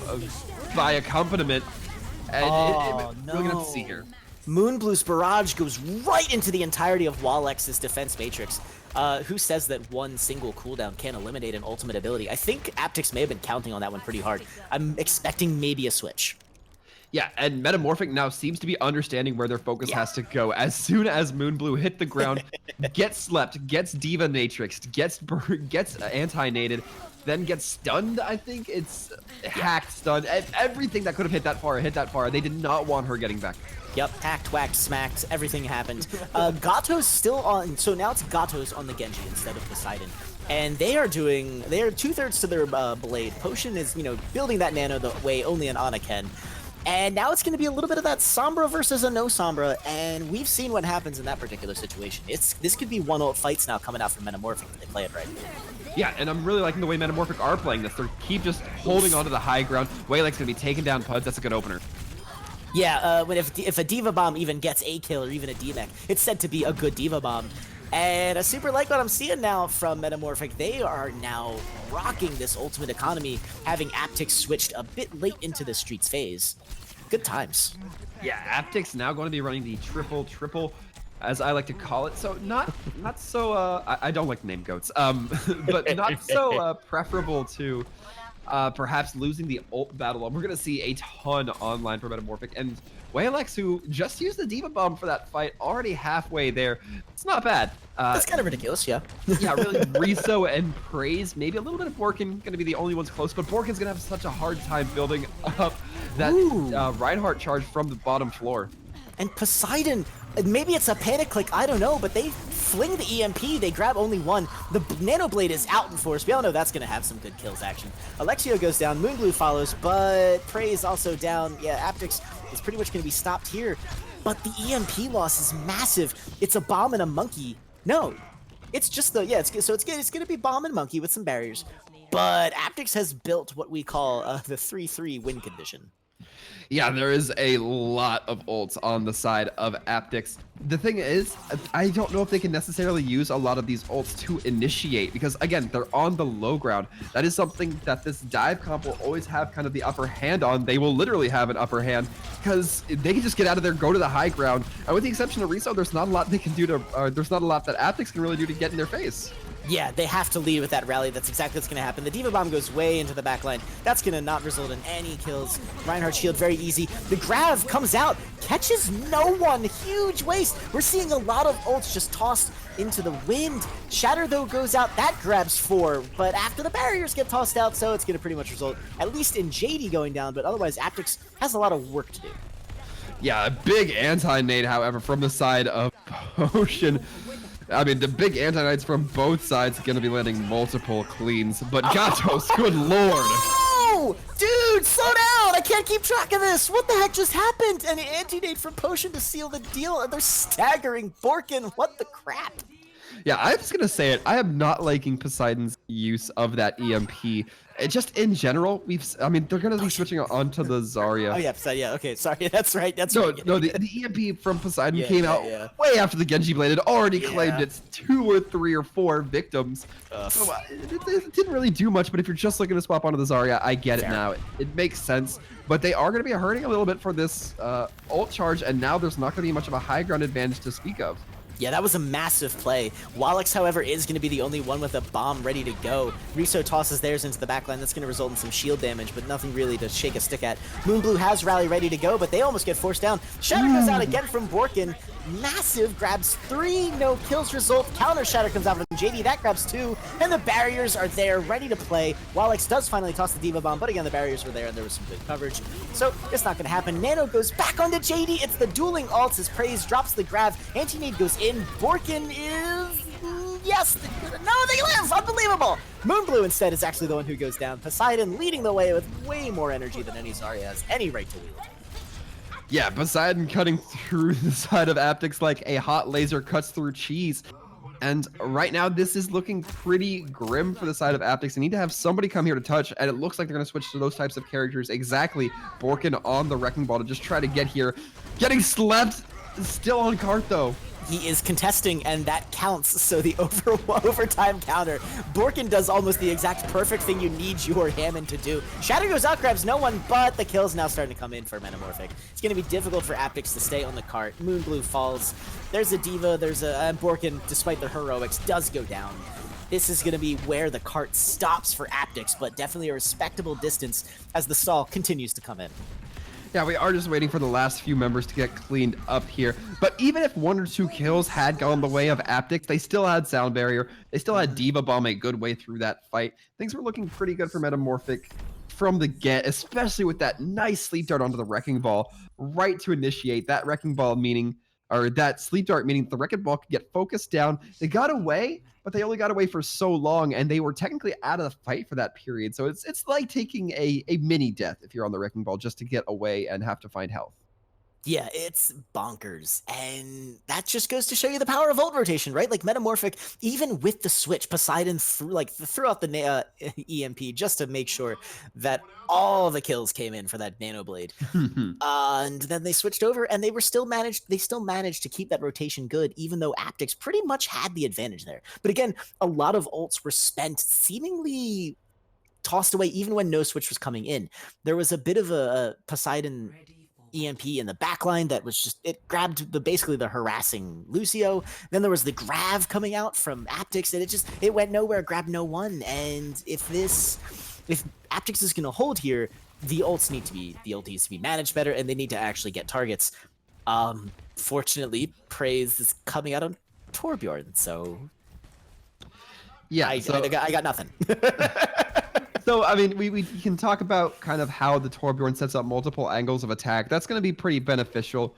by accompaniment. And no. we're going to have to see here. Moonblue's barrage goes right into the entirety of Wallex's defense matrix. Who says that one single cooldown can eliminate an ultimate ability? I think Aptyx may have been counting on that one pretty hard. I'm expecting maybe a switch. Yeah, and MetaMorphic now seems to be understanding where their focus has to go. As soon as Moonblue hit the ground, gets slept, gets Diva Natrixed, gets anti-nated, then gets stunned, I think. It's hacked, stunned, everything that could have hit that Pharah. They did not want her getting back. Yep, hacked, whacked, smacked, everything happened. Gato's still on, so now it's Gato's on the Genji instead of Poseidon. And they are 2/3 to their blade. Potion is, building that nano the way only an Ana can. And now it's going to be a little bit of that Sombra versus a no Sombra, and we've seen what happens in that particular situation. This could be one ult fights now coming out from MetaMorphic if they play it right. Yeah, and I'm really liking the way MetaMorphic are playing this. They keep just holding onto the high ground. Waylek's going to be taking down Puds. That's a good opener. Yeah, if a Diva Bomb even gets a kill or even a D-Mech, it's said to be a good Diva Bomb. And I super like what I'm seeing now from MetaMorphic. They are now rocking this ultimate economy, having Aptyx switched a bit late into the Streets phase. Good times. Yeah, Aptyx now going to be running the triple, as I like to call it. So not so, I don't like name goats, but not so preferable to perhaps losing the ult battle. We're going to see a ton online for MetaMorphic, and Waylex, who just used the Diva Bomb for that fight, already halfway there. It's not bad. That's kind of ridiculous, yeah. Yeah, really, Riso and Praise, maybe a little bit of Borkin, going to be the only ones close, but Borkin's going to have such a hard time building up that Reinhardt charge from the bottom floor. And Poseidon, maybe it's a panic click, I don't know, but they fling the EMP, they grab only one. The Nano Blade is out in force. We all know that's going to have some good kills action. Alexio goes down, Moonblue follows, but Praise also down. Yeah, Aptyx is pretty much going to be stopped here. But the EMP loss is massive. It's a bomb and a monkey. No, it's just the, it's going to be bomb and monkey with some barriers. But Aptyx has built what we call the 3-3 win condition. Yeah, there is a lot of ults on the side of Aptyx. The thing is, I don't know if they can necessarily use a lot of these ults to initiate, because again, they're on the low ground. That is something that this dive comp will always have kind of the upper hand on. They will literally have an upper hand, because they can just get out of there, go to the high ground. And with the exception of Riso, there's not a lot they can do to, there's not a lot that Aptyx can really do to get in their face. Yeah, they have to lead with that rally. That's exactly what's going to happen. The Diva Bomb goes way into the backline. That's going to not result in any kills. Reinhardt's shield, very easy. The Grav comes out, catches no one. Huge waste. We're seeing a lot of ults just tossed into the wind. Shatter, though, goes out. That grabs 4, but after the barriers get tossed out, so it's going to pretty much result, at least in JD going down, but otherwise, Aptyx has a lot of work to do. Yeah, a big anti-nade, however, from the side of Potion. I mean, the big anti-nades from both sides are going to be landing multiple cleans, but Gatos, good lord. Oh, dude, slow down. I can't keep track of this. What the heck just happened? An anti-nade from Potion to seal the deal, and they're staggering Borkin. What the crap? Yeah, I'm just going to say it. I am not liking Poseidon's use of that EMP. Just in general, I mean, they're going to be switching onto the Zarya. Oh, yeah, yeah, okay, sorry, that's right, the EMP from Poseidon came out way after the Genji Blade had already claimed its 2 or 3 or 4 victims. So it didn't really do much, but if you're just looking to swap onto the Zarya, I get it now. It makes sense, but they are going to be hurting a little bit for this ult charge, and now there's not going to be much of a high ground advantage to speak of. Yeah, that was a massive play. Wallix, however, is going to be the only one with a bomb ready to go. Riso tosses theirs into the backline. That's going to result in some shield damage, but nothing really to shake a stick at. Moonblue has Rally ready to go, but they almost get forced down. Shatter goes out again from Borkin. Massive, grabs 3, no kills result. Counter Shatter comes out from JD, that grabs 2, and the barriers are there, ready to play. Wallix does finally toss the Diva Bomb, but again, the barriers were there, and there was some good coverage. So, it's not going to happen. Nano goes back onto JD. It's the dueling ults as Praise drops the grab. Anti-nade goes in. Borkin is... yes! No, they live! Unbelievable! Moonblue instead is actually the one who goes down. Poseidon leading the way with way more energy than any Zarya has any right to wield. Yeah, Poseidon cutting through the side of Aptyx like a hot laser cuts through cheese. And right now, this is looking pretty grim for the side of Aptyx. They need to have somebody come here to touch, and it looks like they're going to switch to those types of characters. Exactly, Borkin on the Wrecking Ball to just try to get here. Getting slept, still on cart though. He is contesting, and that counts, so the overtime counter. Borkin does almost the exact perfect thing you need your Hammond to do. Shatter goes out, grabs no one, but the kill's now starting to come in for MetaMorphic. It's going to be difficult for Aptyx to stay on the cart. Moonblue falls. There's a Diva, there's a Borkin, despite the heroics, does go down. This is going to be where the cart stops for Aptyx, but definitely a respectable distance as the stall continues to come in. Yeah, we are just waiting for the last few members to get cleaned up here. But even if 1 or 2 kills had gone the way of Aptyx, they still had Sound Barrier. They still had Diva Bomb a good way through that fight. Things were looking pretty good for MetaMorphic from the get, especially with that nice sleep dart onto the Wrecking Ball right to initiate. That Wrecking Ball meaning, or that sleep dart meaning the Wrecking Ball could get focused down. They got away, but they only got away for so long, and they were technically out of the fight for that period. So it's like taking a mini death if you're on the Wrecking Ball just to get away and have to find health. Yeah, it's bonkers, and that just goes to show you the power of ult rotation, right? Like MetaMorphic, even with the switch, Poseidon threw out the EMP just to make sure that all the kills came in for that Nano Blade, and then they switched over, and they still managed to keep that rotation good, even though Aptyx pretty much had the advantage there. But again, a lot of ults were spent seemingly tossed away, even when no switch was coming in. There was a bit of a Poseidon EMP in the backline that was just, it grabbed basically the harassing Lucio. Then there was the Grav coming out from Aptyx, and it went nowhere, grabbed no one. And if Aptyx is going to hold here, the ults needs to be managed better, and they need to actually get targets. Fortunately, Praise is coming out on Torbjorn, so yeah, I got nothing. So, I mean, we can talk about kind of how the Torbjorn sets up multiple angles of attack. That's going to be pretty beneficial.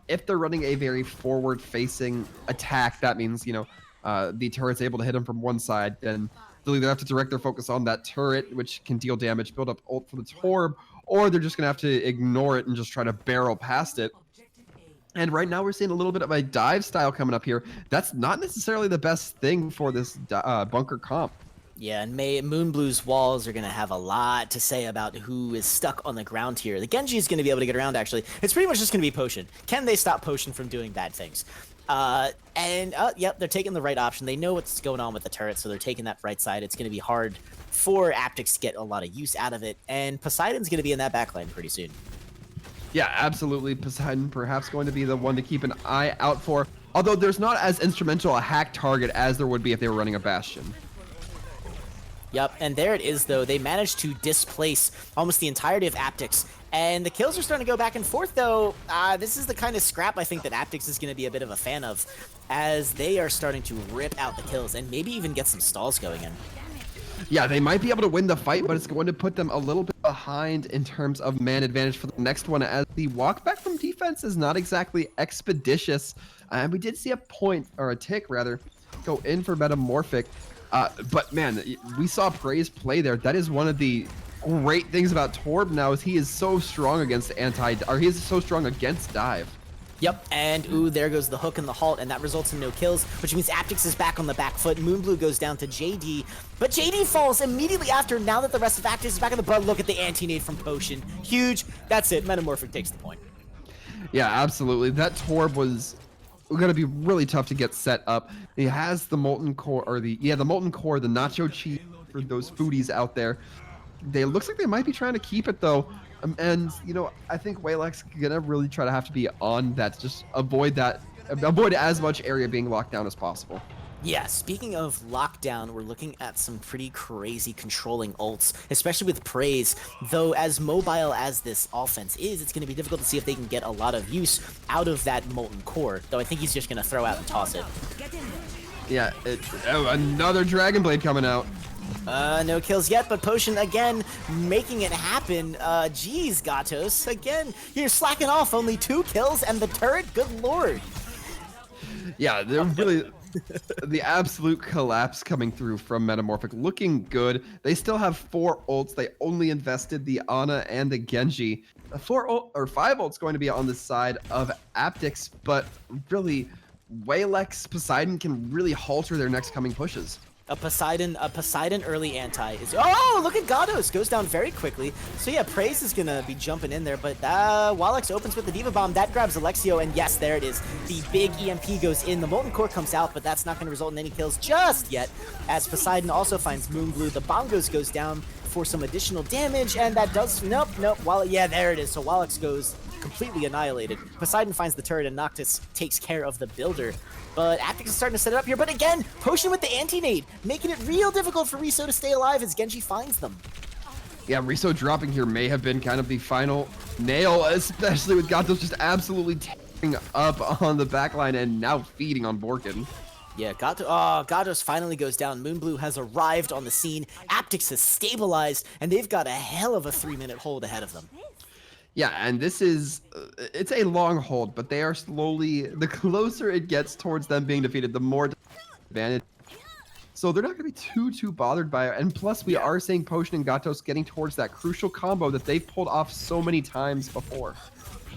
If they're running a very forward-facing attack, that means, the turret's able to hit them from one side, then they'll either have to direct their focus on that turret, which can deal damage, build up ult for the Torb, or they're just going to have to ignore it and just try to barrel past it. And right now we're seeing a little bit of a dive style coming up here. That's not necessarily the best thing for this bunker comp. Yeah, and Moonblue's walls are going to have a lot to say about who is stuck on the ground here. The Genji is going to be able to get around, actually. It's pretty much just going to be Potion. Can they stop Potion from doing bad things? Yep, they're taking the right option. They know what's going on with the turret, so they're taking that right side. It's going to be hard for Aptyx to get a lot of use out of it, and Poseidon's going to be in that backline pretty soon. Yeah, absolutely. Poseidon perhaps going to be the one to keep an eye out for, although there's not as instrumental a hack target as there would be if they were running a Bastion. Yep, and there it is, though. They managed to displace almost the entirety of Aptyx, And the kills are starting to go back and forth, though. This is the kind of scrap I think that Aptyx is going to be a bit of a fan of, as they are starting to rip out the kills and maybe even get some stalls going in. Yeah, they might be able to win the fight, but it's going to put them a little bit behind in terms of man advantage for the next one, as the walkback from defense is not exactly expeditious. And we did see a point, or a tick rather, go in for MetaMorphic. But man, we saw Praise play there. That is one of the great things about Torb now, is he is so strong against he is so strong against dive. Yep, and ooh, there goes the hook and the halt, and that results in no kills, which means Aptyx is back on the back foot. Moonblue goes down to JD, but JD falls immediately after, now that the rest of Aptyx is back on the butt. Look at the anti-nade from Potion. Huge. That's it. MetaMorphic takes the point. Yeah, absolutely. That Torb was going to be really tough to get set up. He has the Molten Core, or the Molten Core, the Nacho Cheese for those foodies out there. They looks like they might be trying to keep it, though. And, I think Waylack's gonna really try to have to be on that, just avoid as much area being locked down as possible. Yeah, speaking of lockdown, we're looking at some pretty crazy controlling ults, especially with Praise. Though as mobile as this offense is, it's going to be difficult to see if they can get a lot of use out of that Molten Core. Though I think he's just going to throw out and toss it. Yeah, another Dragon Blade coming out. No kills yet, but Potion again making it happen. Geez, Gatos, again, you're slacking off. Only 2 kills and the turret, good lord. Yeah, they're really the absolute collapse coming through from MetaMorphic. Looking good. They still have 4 ults. They only invested the Ana and the Genji. 5 ults going to be on the side of Aptyx, but really, Waylex Poseidon can really halter their next coming pushes. A Poseidon early anti is... Oh, look at Gatos! Goes down very quickly. So yeah, Praise is going to be jumping in there, but Walex opens with the Diva Bomb. That grabs Alexio, and yes, there it is. The big EMP goes in. The Molten Core comes out, but that's not going to result in any kills just yet, as Poseidon also finds Moonblue. The Bongos goes down for some additional damage, and that does... Nope. Yeah, there it is. So Walex goes completely annihilated. Poseidon finds the turret, and Noctis takes care of the builder. But Aptyx is starting to set it up here. But again, Potion with the anti-nade, making it real difficult for Riso to stay alive as Genji finds them. Yeah, Riso dropping here may have been kind of the final nail, especially with Gatos just absolutely tearing up on the backline and now feeding on Borkin. Yeah, Gatos finally goes down. Moonblue has arrived on the scene. Aptyx has stabilized, and they've got a hell of a 3-minute hold ahead of them. Yeah, and this is, it's a long hold, but they are slowly, the closer it gets towards them being defeated, the more advantage. So they're not going to be too bothered by it. And plus, we are seeing Potion and Gatos getting towards that crucial combo that they've pulled off so many times before.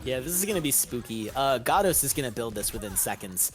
Yeah, this is going to be spooky. Gatos is going to build this within seconds.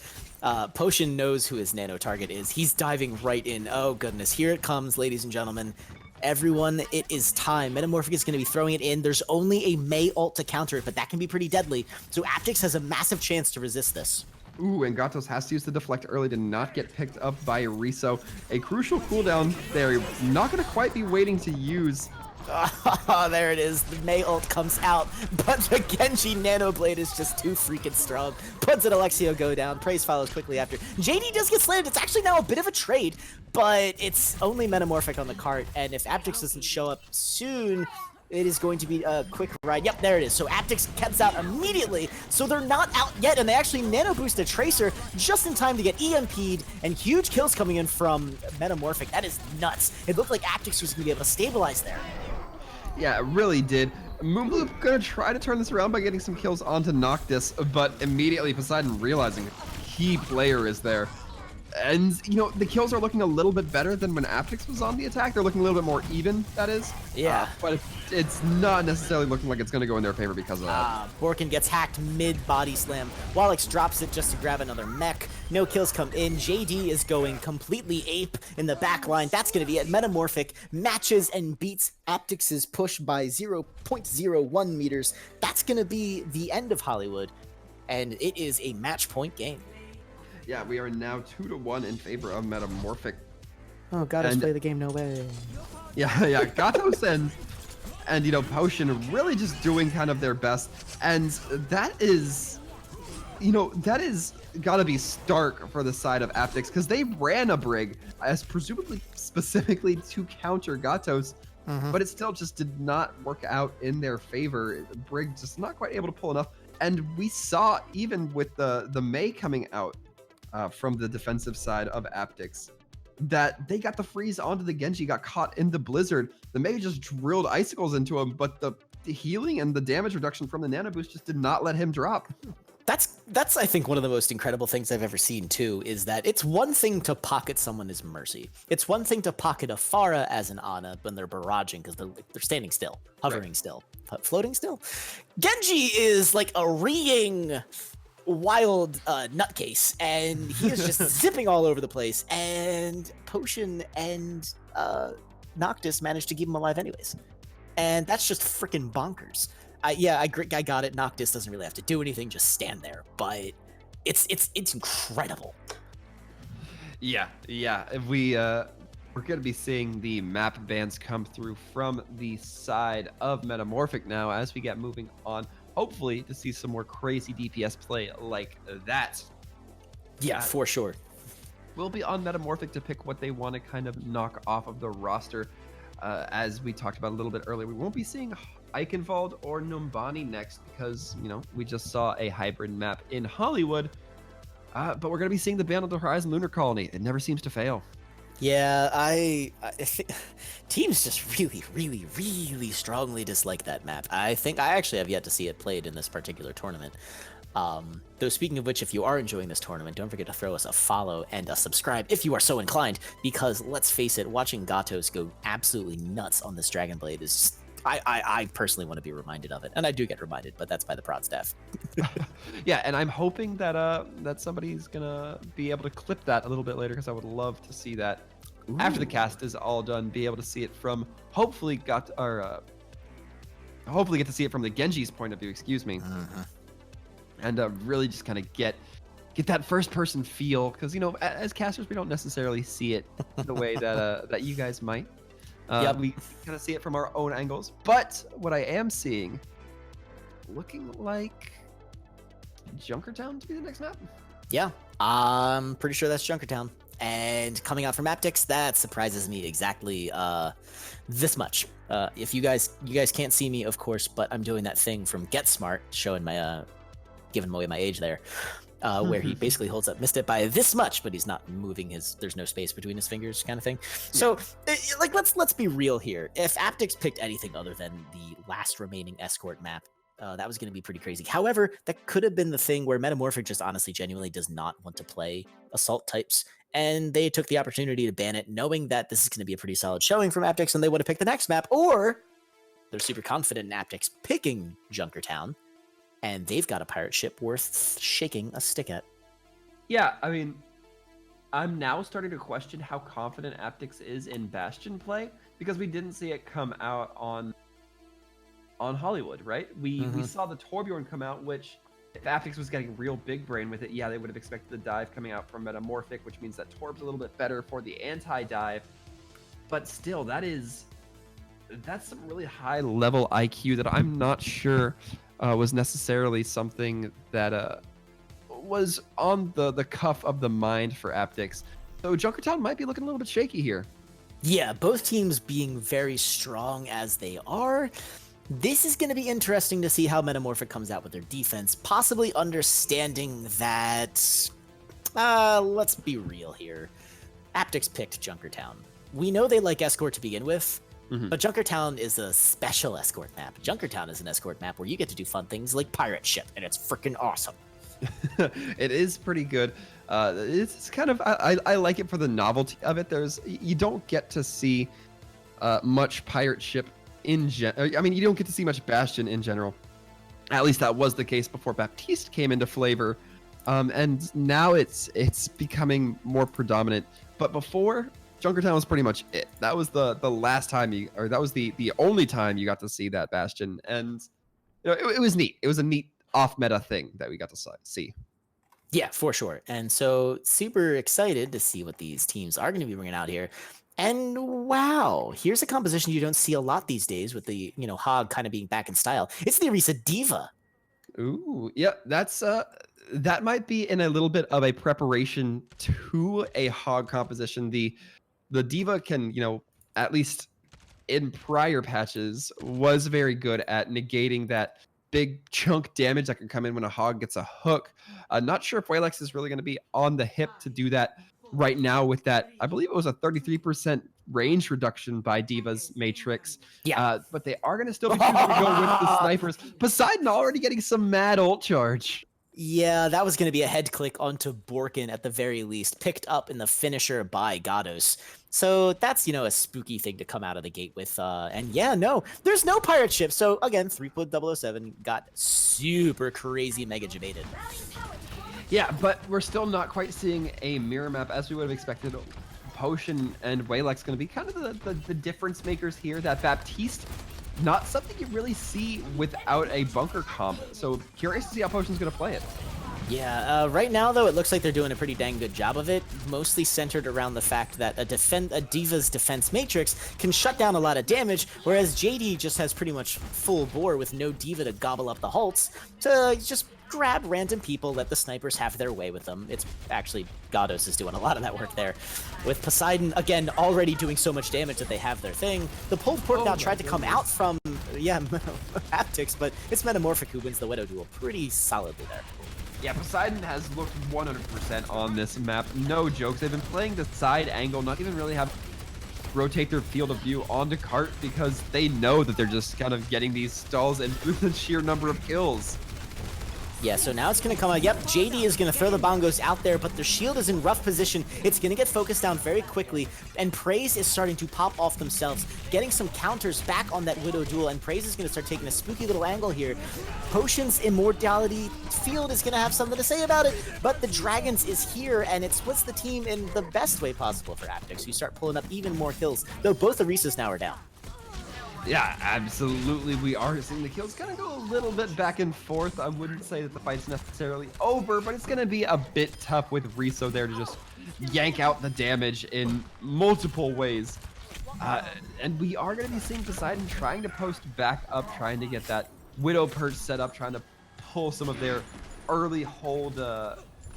Potion knows who his nano target is. He's diving right in. Oh, goodness. Here it comes, ladies and gentlemen. Everyone, it is time. MetaMorphic is going to be throwing it in. There's only a Mei ult to counter it, but that can be pretty deadly. So Aptyx has a massive chance to resist this. Ooh, and Gatos has to use the deflect early to not get picked up by Riso. A crucial cooldown there. Not going to quite be waiting to use. Oh, there it is. The Mei ult comes out, but the Genji Nano Blade is just too freaking strong. Puts it, Alexio go down. Praise follows quickly after. JD does get slammed. It's actually now a bit of a trade, but it's only MetaMorphic on the cart, and if Aptyx doesn't show up soon, it is going to be a quick ride. Yep, there it is. So Aptyx gets out immediately, so they're not out yet, and they actually nano boost a Tracer just in time to get EMP'd, and huge kills coming in from MetaMorphic. That is nuts. It looked like Aptyx was going to be able to stabilize there. Yeah, it really did. Moonblue gonna try to turn this around by getting some kills onto Noctis, but immediately Poseidon realizing a key player is there. And, the kills are looking a little bit better than when Aptyx was on the attack. They're looking a little bit more even, that is. Yeah. But it's not necessarily looking like it's going to go in their favor because of that. Borkin gets hacked mid-body slam. Walex drops it just to grab another mech. No kills come in. JD is going completely ape in the back line. That's going to be it. MetaMorphic matches and beats Aptyx's push by 0.01 meters. That's going to be the end of Hollywood. And it is a match point game. Yeah, we are now 2-1 in favor of MetaMorphic. Oh, Gatos play the game, no way. Yeah, Gatos and Potion really just doing kind of their best. And that is, that is gotta be stark for the side of Aptyx, because they ran a Brig as presumably specifically to counter Gatos, but it still just did not work out in their favor. Brig just not quite able to pull enough. And we saw even with the Mei coming out from the defensive side of Aptyx, that they got the freeze onto the Genji, got caught in the blizzard. The Mei just drilled icicles into him, but the healing and the damage reduction from the nano boost just did not let him drop. That's I think one of the most incredible things I've ever seen too, is that it's one thing to pocket someone as Mercy. It's one thing to pocket a Pharah as an Ana when they're barraging because they're standing still, hovering still, floating still. Genji is like a reeing wild nutcase, and he is just zipping all over the place, and Potion and Noctis managed to keep him alive anyways. And that's just freaking bonkers. I got it. Noctis doesn't really have to do anything, just stand there. But it's incredible. Yeah. We're going to be seeing the map bans come through from the side of MetaMorphic now as we get moving on. Hopefully to see some more crazy DPS play like that. Yeah, for sure. We'll be on MetaMorphic to pick what they want to kind of knock off of the roster. As we talked about a little bit earlier, we won't be seeing Eichenwald or Numbani next because, we just saw a hybrid map in Hollywood. But we're going to be seeing the Band of the Horizon Lunar Colony. It never seems to fail. Yeah, I think teams just really, really, really strongly dislike that map. I think I actually have yet to see it played in this particular tournament. Though speaking of which, if you are enjoying this tournament, don't forget to throw us a follow and a subscribe if you are so inclined, because let's face it, watching Gatos go absolutely nuts on this Dragon Blade is just, I personally want to be reminded of it, and I do get reminded, but that's by the prod staff. Yeah, and I'm hoping that that somebody's gonna be able to clip that a little bit later, because I would love to see that. Ooh. After the cast is all done, be able to see it from hopefully get to see it from the Genji's point of view. Excuse me. And really just kind of get that first person feel, because as casters we don't necessarily see it the way that you guys might. We kind of see it from our own angles, but what I am seeing, looking like Junkertown to be the next map. Yeah, I'm pretty sure that's Junkertown, and coming out from Aptyx, that surprises me exactly this much. If you guys can't see me, of course, but I'm doing that thing from Get Smart, showing my giving away my age there, where he basically holds up Missed It by this much, but he's not moving there's no space between his fingers kind of thing. So let's be real here. If Aptyx picked anything other than the last remaining escort map, that was going to be pretty crazy. However, that could have been the thing where MetaMorphic just honestly genuinely does not want to play assault types, and they took the opportunity to ban it, knowing that this is going to be a pretty solid showing from Aptyx and they would have picked the next map, or they're super confident in Aptyx picking Junkertown, and they've got a pirate ship worth shaking a stick at. Yeah, I mean, I'm now starting to question how confident Aptyx is in Bastion play, because we didn't see it come out on Hollywood, right? We saw the Torbjorn come out, which if Aptyx was getting real big brain with it, yeah, they would have expected the dive coming out from MetaMorphic, which means that Torb's a little bit better for the anti-dive. But still, that's some really high level IQ that I'm not sure was necessarily something that was on the cuff of the mind for Aptyx. So Junkertown might be looking a little bit shaky here. Yeah, both teams being very strong as they are. This is going to be interesting to see how MetaMorphic comes out with their defense, possibly understanding that, let's be real here. Aptyx picked Junkertown. We know they like Escort to begin with, but Junkertown is a special escort map. Junkertown is an escort map where you get to do fun things like pirate ship, and it's freaking awesome. It is pretty good. It's kind of, I like it for the novelty of it. You don't get to see much pirate ship in I mean, you don't get to see much Bastion in general. At least that was the case before Baptiste came into flavor. And now it's becoming more predominant. But before, Junkertown was pretty much it. That was the last time that was the only time you got to see that Bastion. And it was neat. It was a neat off-meta thing that we got to see. Yeah, for sure. And so super excited to see what these teams are going to be bringing out here. And wow, here's a composition you don't see a lot these days with the, Hog kind of being back in style. It's the Orisa Diva. Ooh, yeah, that might be in a little bit of a preparation to a Hog composition. The Diva can, at least in prior patches was very good at negating that big chunk damage that can come in when a hog gets a hook. Not sure if Walex is really going to be on the hip to do that right now with that. I believe it was a 33% range reduction by Diva's Matrix. Yeah. But they are going to still be choosing to go with the snipers. Poseidon already getting some mad ult charge. Yeah, that was going to be a head click onto Borkin at the very least, picked up in the finisher by Gatos. So that's, a spooky thing to come out of the gate with. And yeah, no, there's no pirate ship. So again, 3.007 got super crazy mega debated. Yeah, but we're still not quite seeing a mirror map as we would have expected. Potion and Waylex going to be kind of the difference makers here. That Baptiste, not something you really see without a bunker comp. So curious to see how Potion's going to play it. Yeah, right now, though, it looks like they're doing a pretty dang good job of it, mostly centered around the fact that a Diva's defense matrix can shut down a lot of damage, whereas JD just has pretty much full bore with no Diva to gobble up the hults to just grab random people, let the snipers have their way with them. It's actually, Gatos is doing a lot of that work there. With Poseidon, again, already doing so much damage that they have their thing. The pulled pork now tried to come out from, Aptyx, but it's MetaMorphic who wins the Widow duel pretty solidly there. Yeah, Poseidon has looked 100% on this map. No jokes. They've been playing the side angle, not even really have rotate their field of view onto cart because they know that they're just kind of getting these stalls and through the sheer number of kills. Yeah, so now it's going to come out. Yep, JD is going to throw the bongos out there, but their shield is in rough position. It's going to get focused down very quickly, and Praise is starting to pop off themselves, getting some counters back on that Widow duel, and Praise is going to start taking a spooky little angle here. Potion's immortality field is going to have something to say about it, but the Dragons is here, and it splits the team in the best way possible for Aptyx. You start pulling up even more kills, though both the Arisas now are down. Yeah, absolutely. We are seeing the kills kind of go a little bit back and forth. I wouldn't say that the fight's necessarily over, but it's going to be a bit tough with Riso there to just yank out the damage in multiple ways. And we are going to be seeing Poseidon trying to post back up, trying to get that Widow perch set up, trying to pull some of their early hold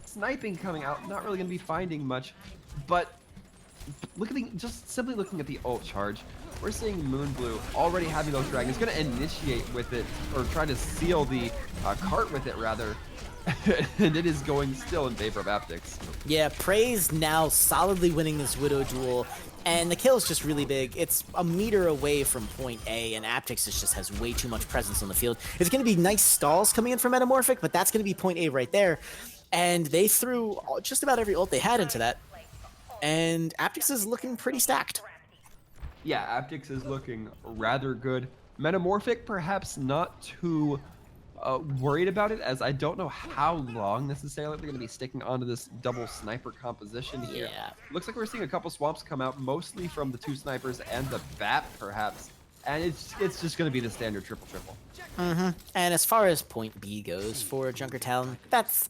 sniping coming out. Not really going to be finding much, but just simply looking at the ult charge, we're seeing Moonblue already having those dragons, going to initiate with it, or try to seal the cart with it, rather. And it is going still in favor of Aptyx. Yeah, Praise now solidly winning this Widow duel, and the kill is just really big. It's a meter away from point A, and Aptyx just has way too much presence on the field. It's going to be nice stalls coming in from MetaMorphic, but that's going to be point A right there. And they threw just about every ult they had into that, and Aptyx is looking pretty stacked. Yeah, Aptyx is looking rather good. MetaMorphic, perhaps not too worried about it, as I don't know how long necessarily they're going to be sticking onto this double sniper composition here. Yeah. Looks like we're seeing a couple swamps come out, mostly from the two snipers and the bat, perhaps. And it's just going to be the standard triple-triple. And as far as point B goes for Junkertown, that's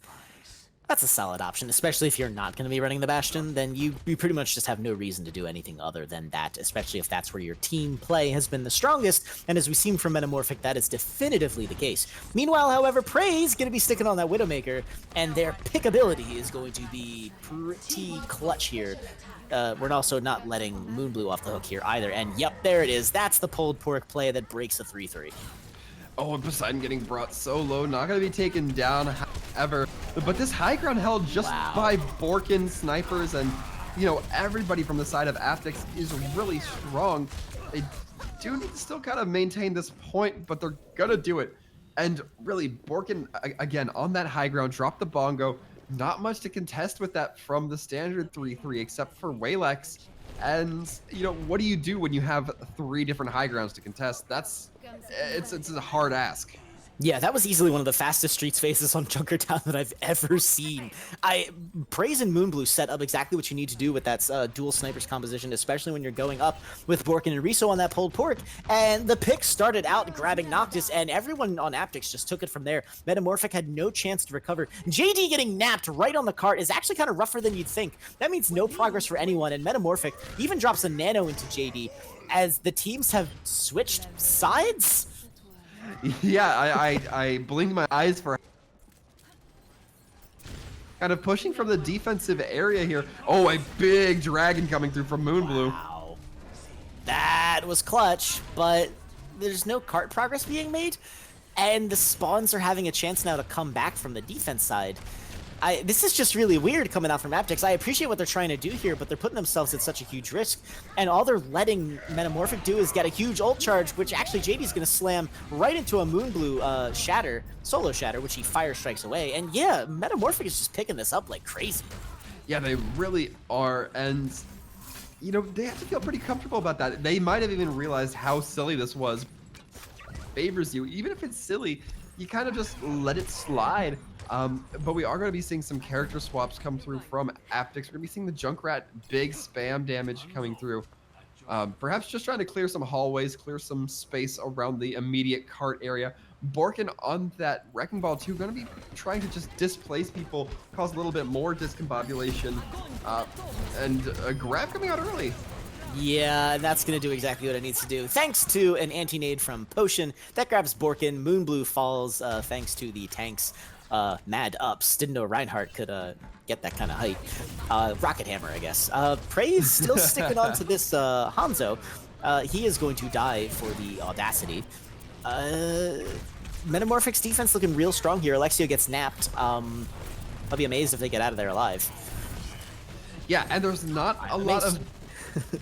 a solid option, especially if you're not going to be running the Bastion. Then you pretty much just have no reason to do anything other than that, especially if that's where your team play has been the strongest. And as we've seen from MetaMorphic, that is definitively the case. Meanwhile, however, Praise going to be sticking on that Widowmaker, and their pickability is going to be pretty clutch here. We're also not letting Moonblue off the hook here either. And yep, there it is. That's the pulled pork play that breaks the 3-3. Oh, and Poseidon getting brought so low, not going to be taken down ever. But this high ground held just by Borkin snipers, and, everybody from the side of Aptyx is really strong. They do need to still kind of maintain this point, but they're going to do it. And really, Borkin, again, on that high ground, dropped the bongo. Not much to contest with that from the standard 3-3, except for Waylex. And, what do you do when you have 3 different high grounds to contest? It's a hard ask. Yeah, that was easily one of the fastest Streets phases on Junkertown that I've ever seen. Praise and Moonblue set up exactly what you need to do with that dual snipers composition, especially when you're going up with Borkin and Riso on that pulled pork. And the pick started out grabbing Noctis, and everyone on Aptyx just took it from there. MetaMorphic had no chance to recover. JD getting napped right on the cart is actually kind of rougher than you'd think. That means no progress for anyone, and MetaMorphic even drops a nano into JD as the teams have switched sides. Yeah, I blinked my eyes for kind of pushing from the defensive area here. Oh, a big dragon coming through from Moonblue. Wow. That was clutch, but there's no cart progress being made, and the spawns are having a chance now to come back from the defense side. This is just really weird coming out from Aptyx. I appreciate what they're trying to do here, but they're putting themselves at such a huge risk. And all they're letting MetaMorphic do is get a huge ult charge, which actually JD's going to slam right into a Moonblue Shatter, Solo Shatter, which he fire strikes away. And yeah, MetaMorphic is just picking this up like crazy. Yeah, they really are. And, you know, they have to feel pretty comfortable about that. They might have even realized how silly this was. Favors you. Even if it's silly, you kind of just let it slide. But we are going to be seeing some character swaps come through from Aptyx. We're going to be seeing the Junkrat big spam damage coming through. Perhaps just trying to clear some hallways, clear some space around the immediate cart area. Borkin on that Wrecking Ball too, going to be trying to just displace people, cause a little bit more discombobulation, and a grab coming out early. Yeah, that's going to do exactly what it needs to do. Thanks to an anti-nade from Potion. That grabs Borkin. Moonblue falls thanks to the tank's mad ups. Didn't know Reinhardt could get that kind of height. Rocket Hammer, I guess. Praise still sticking on to this Hanzo. He is going to die for the Audacity. Metamorphic's defense looking real strong here. Alexio gets napped. I'll be amazed if they get out of there alive. Yeah, and there's not a lot of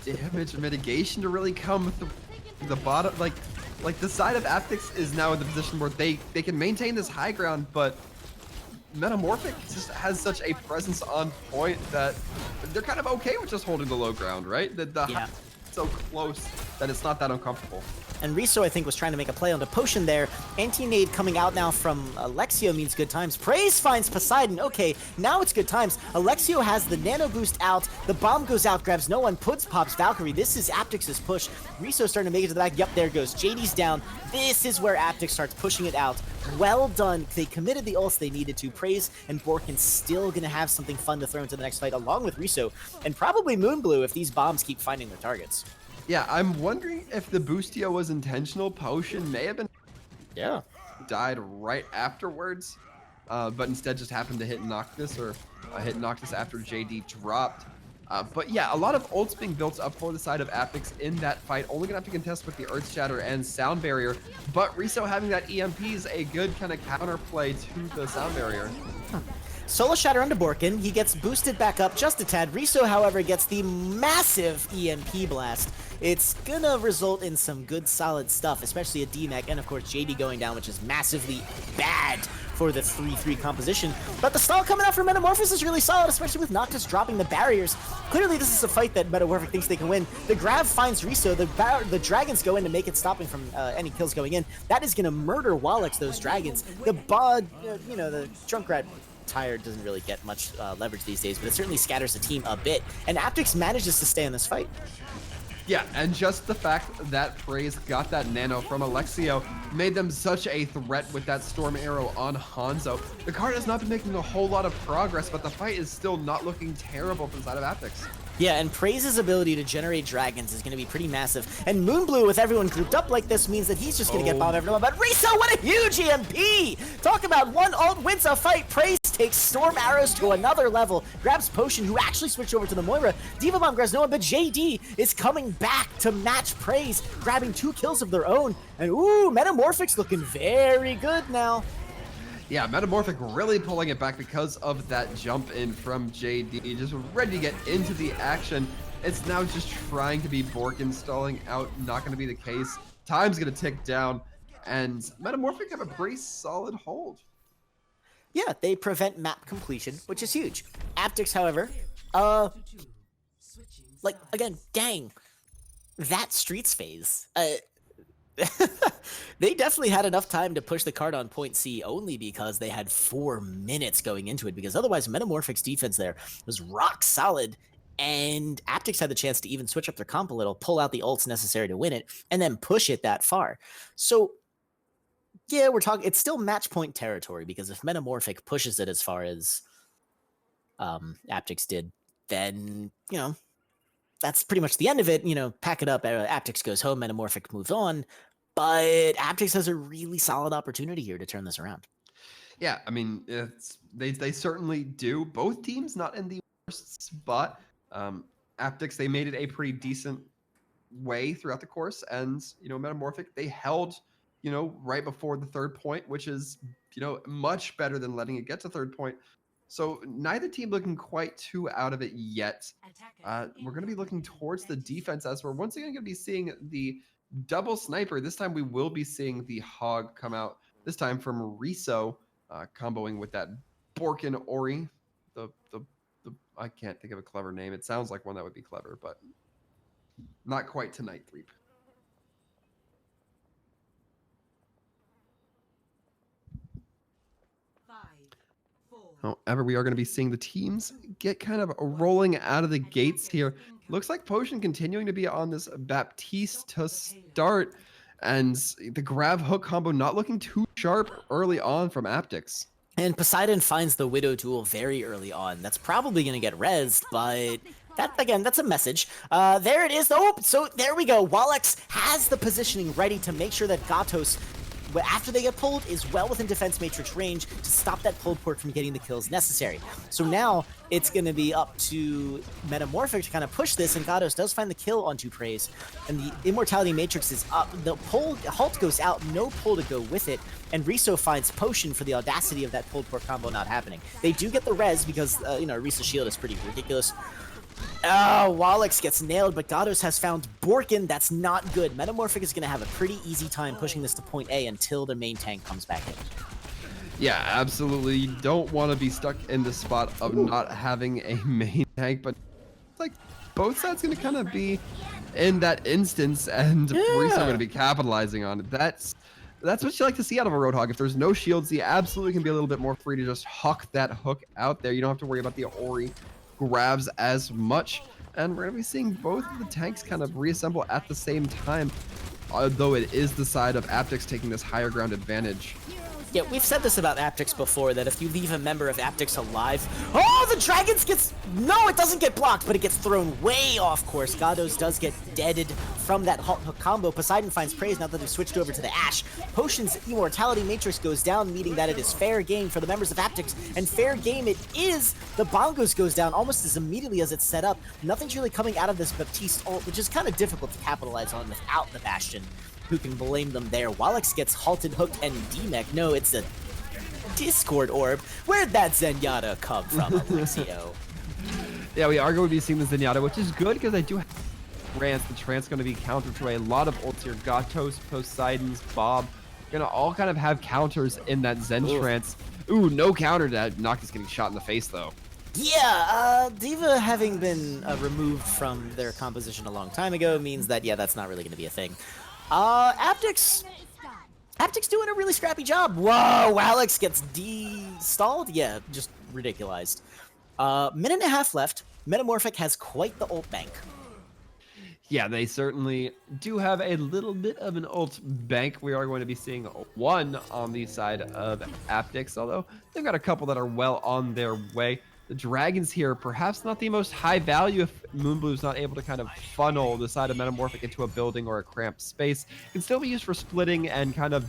damage mitigation to really come with the bottom. Like the side of Aptyx is now in the position where they can maintain this high ground, but MetaMorphic just has such a presence on point that they're kind of okay with just holding the low ground, right? The high is so close that it's not that uncomfortable. And Riso, I think, was trying to make a play on the Potion there. Anti-nade coming out now from Alexio means good times. Praise finds Poseidon. Okay, now it's good times. Alexio has the nano boost out. The bomb goes out, grabs no one, pops Valkyrie. This is Aptyx's push. Riso starting to make it to the back. Yep, there goes. JD's down. This is where Aptyx starts pushing it out. Well done. They committed the ults they needed to. Praise and Borkin still going to have something fun to throw into the next fight, along with Riso, and probably Moonblue if these bombs keep finding their targets. Yeah, I'm wondering if the boostio was intentional. Potion may have been died right afterwards, but instead just happened to hit Noctis, or hit Noctis after JD dropped. But yeah, a lot of ults being built up for the side of Aptyx in that fight. Only gonna have to contest with the Earth Shatter and Sound Barrier, but Riso having that EMP is a good kind of counterplay to the Sound Barrier. Solo Shatter onto Borkin. He gets boosted back up just a tad. Riso, however, gets the massive EMP blast. It's gonna result in some good solid stuff, especially a DMAC, and of course JD going down, which is massively bad for the 3-3 composition. But the stall coming out for Metamorphosis is really solid, especially with Noctis dropping the barriers. Clearly this is a fight that Metamorphic thinks they can win. The grab finds Riso. The dragons go in to make it stopping from any kills going in. That is gonna murder Wallach, those dragons. The bod, the Junkrat Tired doesn't really get much leverage these days, but it certainly scatters the team a bit. And Aptyx manages to stay in this fight. Yeah, and just the fact that Praise got that nano from Alexio made them such a threat with that Storm Arrow on Hanzo. The card has not been making a whole lot of progress, but the fight is still not looking terrible from the side of Aptyx. Yeah, and Praise's ability to generate dragons is going to be pretty massive. And Moonblue, with everyone grouped up like this, means that he's just going to get bombed everyone. But Riso, what a huge EMP! Talk about one ult wins a fight. Praise takes Storm Arrows to another level. Grabs Potion, who actually switched over to the Moira. Diva Bomb grabs no one, but JD is coming back to match Praise, grabbing 2 kills of their own. And ooh, Metamorphic's looking very good now. Yeah, Metamorphic really pulling it back because of that jump in from JD, just ready to get into the action. It's now just trying to be Borkin stalling out, not going to be the case. Time's going to tick down, and Metamorphic have a pretty solid hold. Yeah, they prevent map completion, which is huge. Aptyx, however, again, dang, that Streets phase, they definitely had enough time to push the card on point C only because they had 4 minutes going into it, because otherwise Metamorphic's defense there was rock solid, and Aptyx had the chance to even switch up their comp a little, pull out the ults necessary to win it, and then push it that far. So yeah, we're talking, it's still match point territory, because if Metamorphic pushes it as far as Aptyx did, then, that's pretty much the end of it. Pack it up, Aptyx goes home, Metamorphic moves on, but Aptyx has a really solid opportunity here to turn this around. Yeah, I mean, they certainly do. Both teams not in the worst spot. Aptyx, they made it a pretty decent way throughout the course. And, MetaMorphic, they held, right before the third point, which is, much better than letting it get to third point. So neither team looking quite too out of it yet. We're going to be looking towards the defense as we're once again going to be seeing the double sniper. This time we will be seeing the hog come out, this time from Riso, comboing with that Borkin Ori. The I can't think of a clever name. It sounds like one that would be clever, but not quite tonight, Threep. However, we are going to be seeing the teams get kind of rolling out of the gates here. Looks like Potion continuing to be on this Baptiste to start, and the grab hook combo not looking too sharp early on from Aptyx. And Poseidon finds the Widow duel very early on. That's probably going to get rezzed, but that's a message. There it is. Oh, so there we go. Walex has the positioning ready to make sure that Gatos, after they get pulled, is well within defense matrix range to stop that pulled pork from getting the kills necessary. So now it's going to be up to MetaMorphic to kind of push this, and Gatos does find the kill onto Praise, and the Immortality Matrix is up. The halt goes out, no pull to go with it, and Riso finds Potion for the audacity of that pulled pork combo not happening. They do get the res because, Riso's shield is pretty ridiculous. Oh, Walex gets nailed, but Gatos has found Borkin. That's not good. MetaMorphic is going to have a pretty easy time pushing this to point A until the main tank comes back in. Yeah, absolutely. You don't want to be stuck in the spot of not having a main tank, but it's like both sides going to kind of be in that instance, and Riso going to be capitalizing on it. That's what you like to see out of a Roadhog. If there's no shields, you absolutely can be a little bit more free to just huck that hook out there. You don't have to worry about the Ori grabs as much, and we're going to be seeing both of the tanks kind of reassemble at the same time, although it is the side of Aptyx taking this higher ground advantage. Yeah, we've said this about Aptyx before, that if you leave a member of Aptyx alive... Oh, the Dragons gets... No, it doesn't get blocked, but it gets thrown way off course. Gatos does get deaded from that halt hook combo. Poseidon finds Praise now that they've switched over to the Ashe. Potion's Immortality Matrix goes down, meaning that it is fair game for the members of Aptyx, and fair game it is! The Bongos goes down almost as immediately as it's set up. Nothing's really coming out of this Baptiste ult, which is kind of difficult to capitalize on without the Bastion. Who can blame them there? Walex gets halted, hooked, and D-Mech. No, it's a Discord orb. Where'd that Zenyatta come from, Alexio? Yeah, we are going to be seeing the Zenyatta, which is good because I do have Trance. The Trance going to be countered to a lot of ults here. Gatos, Poseidon's, Bob, going to all kind of have counters in that Zen Trance. Ooh, no counter to that. Noctis getting shot in the face, though. Yeah, D.Va having been removed from their composition a long time ago means that, yeah, that's not really going to be a thing. Aptyx doing a really scrappy job. Whoa, Alex gets de-stalled? Yeah, just ridiculous. Minute and a half left. MetaMorphic has quite the ult bank. Yeah, they certainly do have a little bit of an ult bank. We are going to be seeing one on the side of Aptyx, although they've got a couple that are well on their way. The Dragons here, perhaps not the most high value if Moonblue's not able to kind of funnel the side of MetaMorphic into a building or a cramped space. It can still be used for splitting and kind of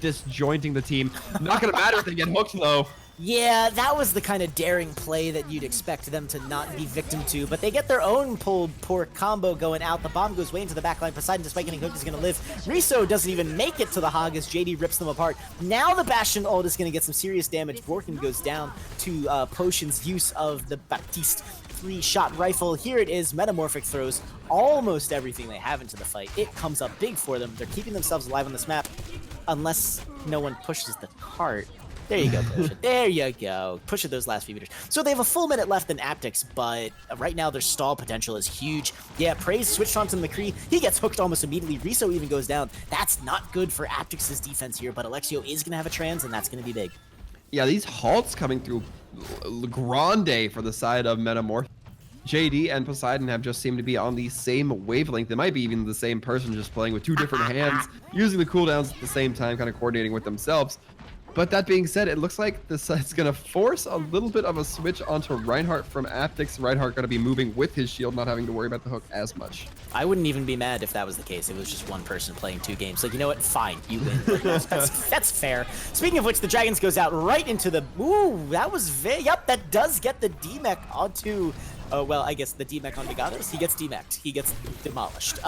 disjointing the team. Not going to matter if they get hooked, though. Yeah, that was the kind of daring play that you'd expect them to not be victim to, but they get their own pulled pork combo going out. The bomb goes way into the backline. Poseidon, despite getting hooked, is going to live. Riso doesn't even make it to the hog as JD rips them apart. Now the Bastion ult is going to get some serious damage. Borkin goes down to Potion's use of the Baptiste 3-shot rifle. Here it is. MetaMorphic throws almost everything they have into the fight. It comes up big for them. They're keeping themselves alive on this map, unless no one pushes the cart. There you go, Potion. There you go. Push it those last few meters. So they have a full minute left in Aptyx, but right now their stall potential is huge. Yeah, Praise switched on to McCree. He gets hooked almost immediately. Riso even goes down. That's not good for Aptyx's defense here, but Alexio is going to have a trans, and that's going to be big. Yeah, these halts coming through grande for the side of Metamorph. JD and Poseidon have just seemed to be on the same wavelength. They might be even the same person, just playing with two different hands, using the cooldowns at the same time, kind of coordinating with themselves. But that being said, it looks like this is going to force a little bit of a switch onto Reinhardt from Aptyx. Reinhardt going to be moving with his shield, not having to worry about the hook as much. I wouldn't even be mad if that was the case. It was just one person playing two games. Like, you know what? Fine, you win. That's fair. Speaking of which, the Dragons goes out right into the... Ooh, that was... Yep, that does get the D-Mech onto well, I guess the D-Mech on Megados, he gets D-Mech'd. He gets demolished.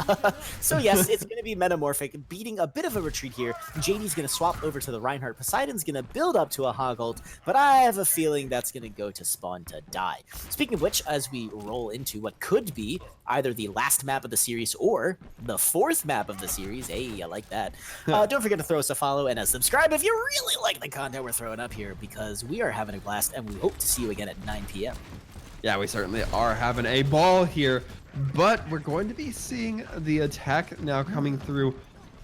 So yes, it's going to be MetaMorphic beating a bit of a retreat here. JD's going to swap over to the Reinhardt. Poseidon's going to build up to a Hog ult, but I have a feeling that's going to go to Spawn to die. Speaking of which, as we roll into what could be either the last map of the series or the 4th map of the series, hey, I like that. Don't forget to throw us a follow and a subscribe if you really like the content we're throwing up here, because we are having a blast, and we hope to see you again at 9 p.m. Yeah, we certainly are having a ball here, but we're going to be seeing the attack now coming through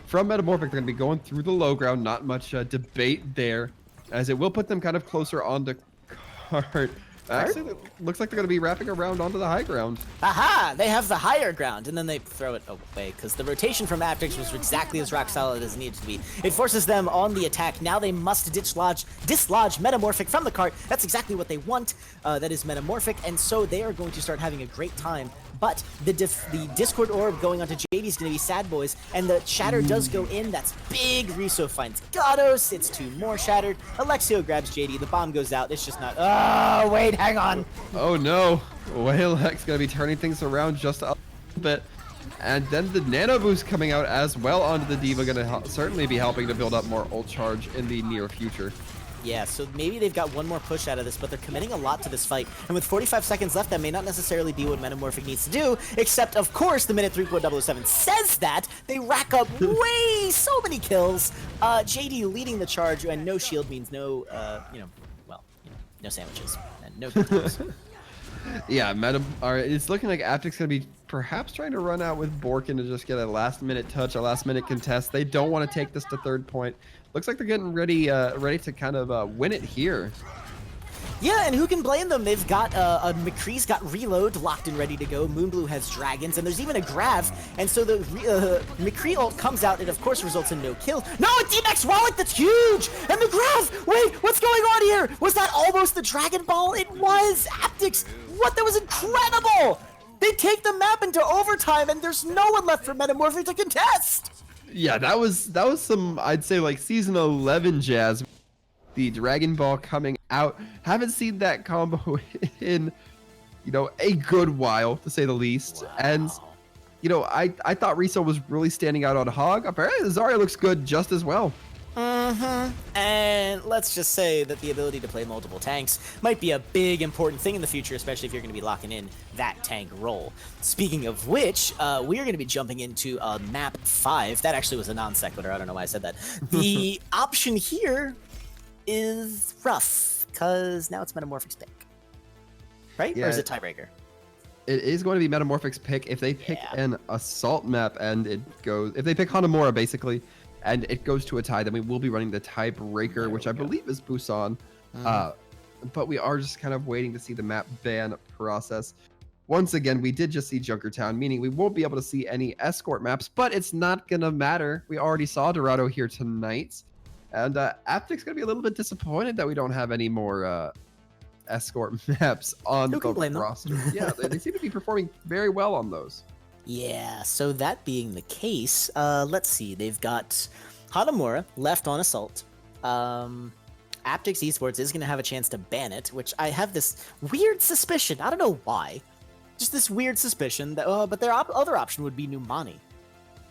from MetaMorphic. They're going to be going through the low ground, not much debate there, as it will put them kind of closer on the cart. Actually, it looks like they're going to be wrapping around onto the high ground. Aha! They have the higher ground, and then they throw it away, because the rotation from Aptyx was exactly as rock solid as it needed to be. It forces them on the attack. Now they must dislodge MetaMorphic from the cart. That's exactly what they want. That is MetaMorphic, and so they are going to start having a great time. But the Discord orb going onto JD is going to be sad, boys, and the Shatter does go in. That's big. Riso finds Gatos. It's 2 more Shattered. Alexio grabs JD. The bomb goes out. It's just not... Oh, wait, hang on. Oh, no. Whaleheck's going to be turning things around just a little bit. And then the Nano Boost coming out as well onto the D.Va, going to certainly be helping to build up more ult charge in the near future. Yeah, so maybe they've got one more push out of this, but they're committing a lot to this fight. And with 45 seconds left, that may not necessarily be what MetaMorphic needs to do, except, of course, the minute 3.007 says that. They rack up so many kills. JD leading the charge, and no shield means no, no sandwiches and no good times. Yeah, it's looking like Aptyx going to be perhaps trying to run out with Borkin to just get a last-minute touch, a last-minute contest. They don't want to take this to 3rd point. Looks like they're getting ready to kind of win it here. Yeah, and who can blame them? They've got McCree's got Reload locked and ready to go. Moonblue has Dragons, and there's even a Grav. And so the McCree ult comes out, and of course results in no kill. No, a D-Max Wallet, that's huge! And the Grav! Wait, what's going on here? Was that almost the Dragon Ball? It was! Aptyx! What? That was incredible! They take the map into overtime, and there's no one left for MetaMorphic to contest! Yeah, that was some, I'd say, like season 11 jazz. The Dragon Ball coming out. Haven't seen that combo in, a good while, to say the least. Wow. And, I thought Riso was really standing out on Hog. Apparently, Zarya looks good just as well. And let's just say that the ability to play multiple tanks might be a big important thing in the future, especially if you're going to be locking in that tank role. Speaking of which, we are going to be jumping into map 5. That actually was a non sequitur. I don't know why I said that. The option here is rough, because now it's MetaMorphic's pick. Right? Yeah. Or is it tiebreaker? It is going to be MetaMorphic's pick. If they pick an assault map and if they pick Hanamura basically, and it goes to a tie, then we will be running the tiebreaker, which I believe is Busan. But we are just kind of waiting to see the map ban process. Once again, we did just see Junkertown, meaning we won't be able to see any escort maps, but it's not going to matter. We already saw Dorado here tonight. And Aptyx going to be a little bit disappointed that we don't have any more escort maps on the roster. Yeah, they seem to be performing very well on those. Yeah, so that being the case, let's see. They've got Hanamura left on Assault. Aptyx eSports is going to have a chance to ban it, which I have this weird suspicion. I don't know why. Just this weird suspicion that, but their other option would be Numani.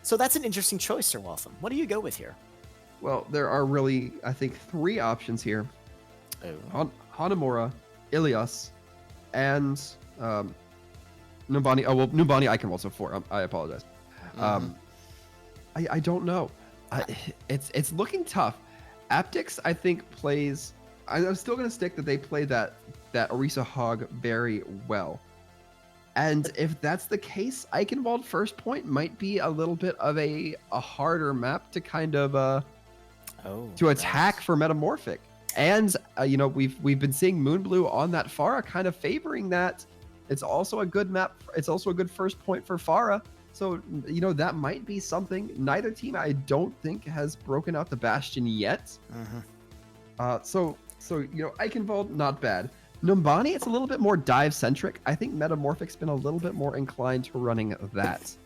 So that's an interesting choice, Sir Waltham. What do you go with here? Well, there are really, I think, 3 options here. Hanamura, Ilias, and Numbani. Oh, well, Numbani I can also for. I apologize. I don't know. It's looking tough. Aptyx, I think, plays... I'm still going to stick that they play that Orisa Hog very well. And if that's the case, Eichenwald first point might be a little bit of a harder map to kind of to attack for MetaMorphic. And we've been seeing Moonblue on that Pharah kind of favoring that. It's also a good map. It's also a good first point for Pharah. So that might be something. Neither team, I don't think, has broken out the Bastion yet. So Eichenwald, not bad. Numbani, it's a little bit more dive centric. I think MetaMorphic's been a little bit more inclined to running that.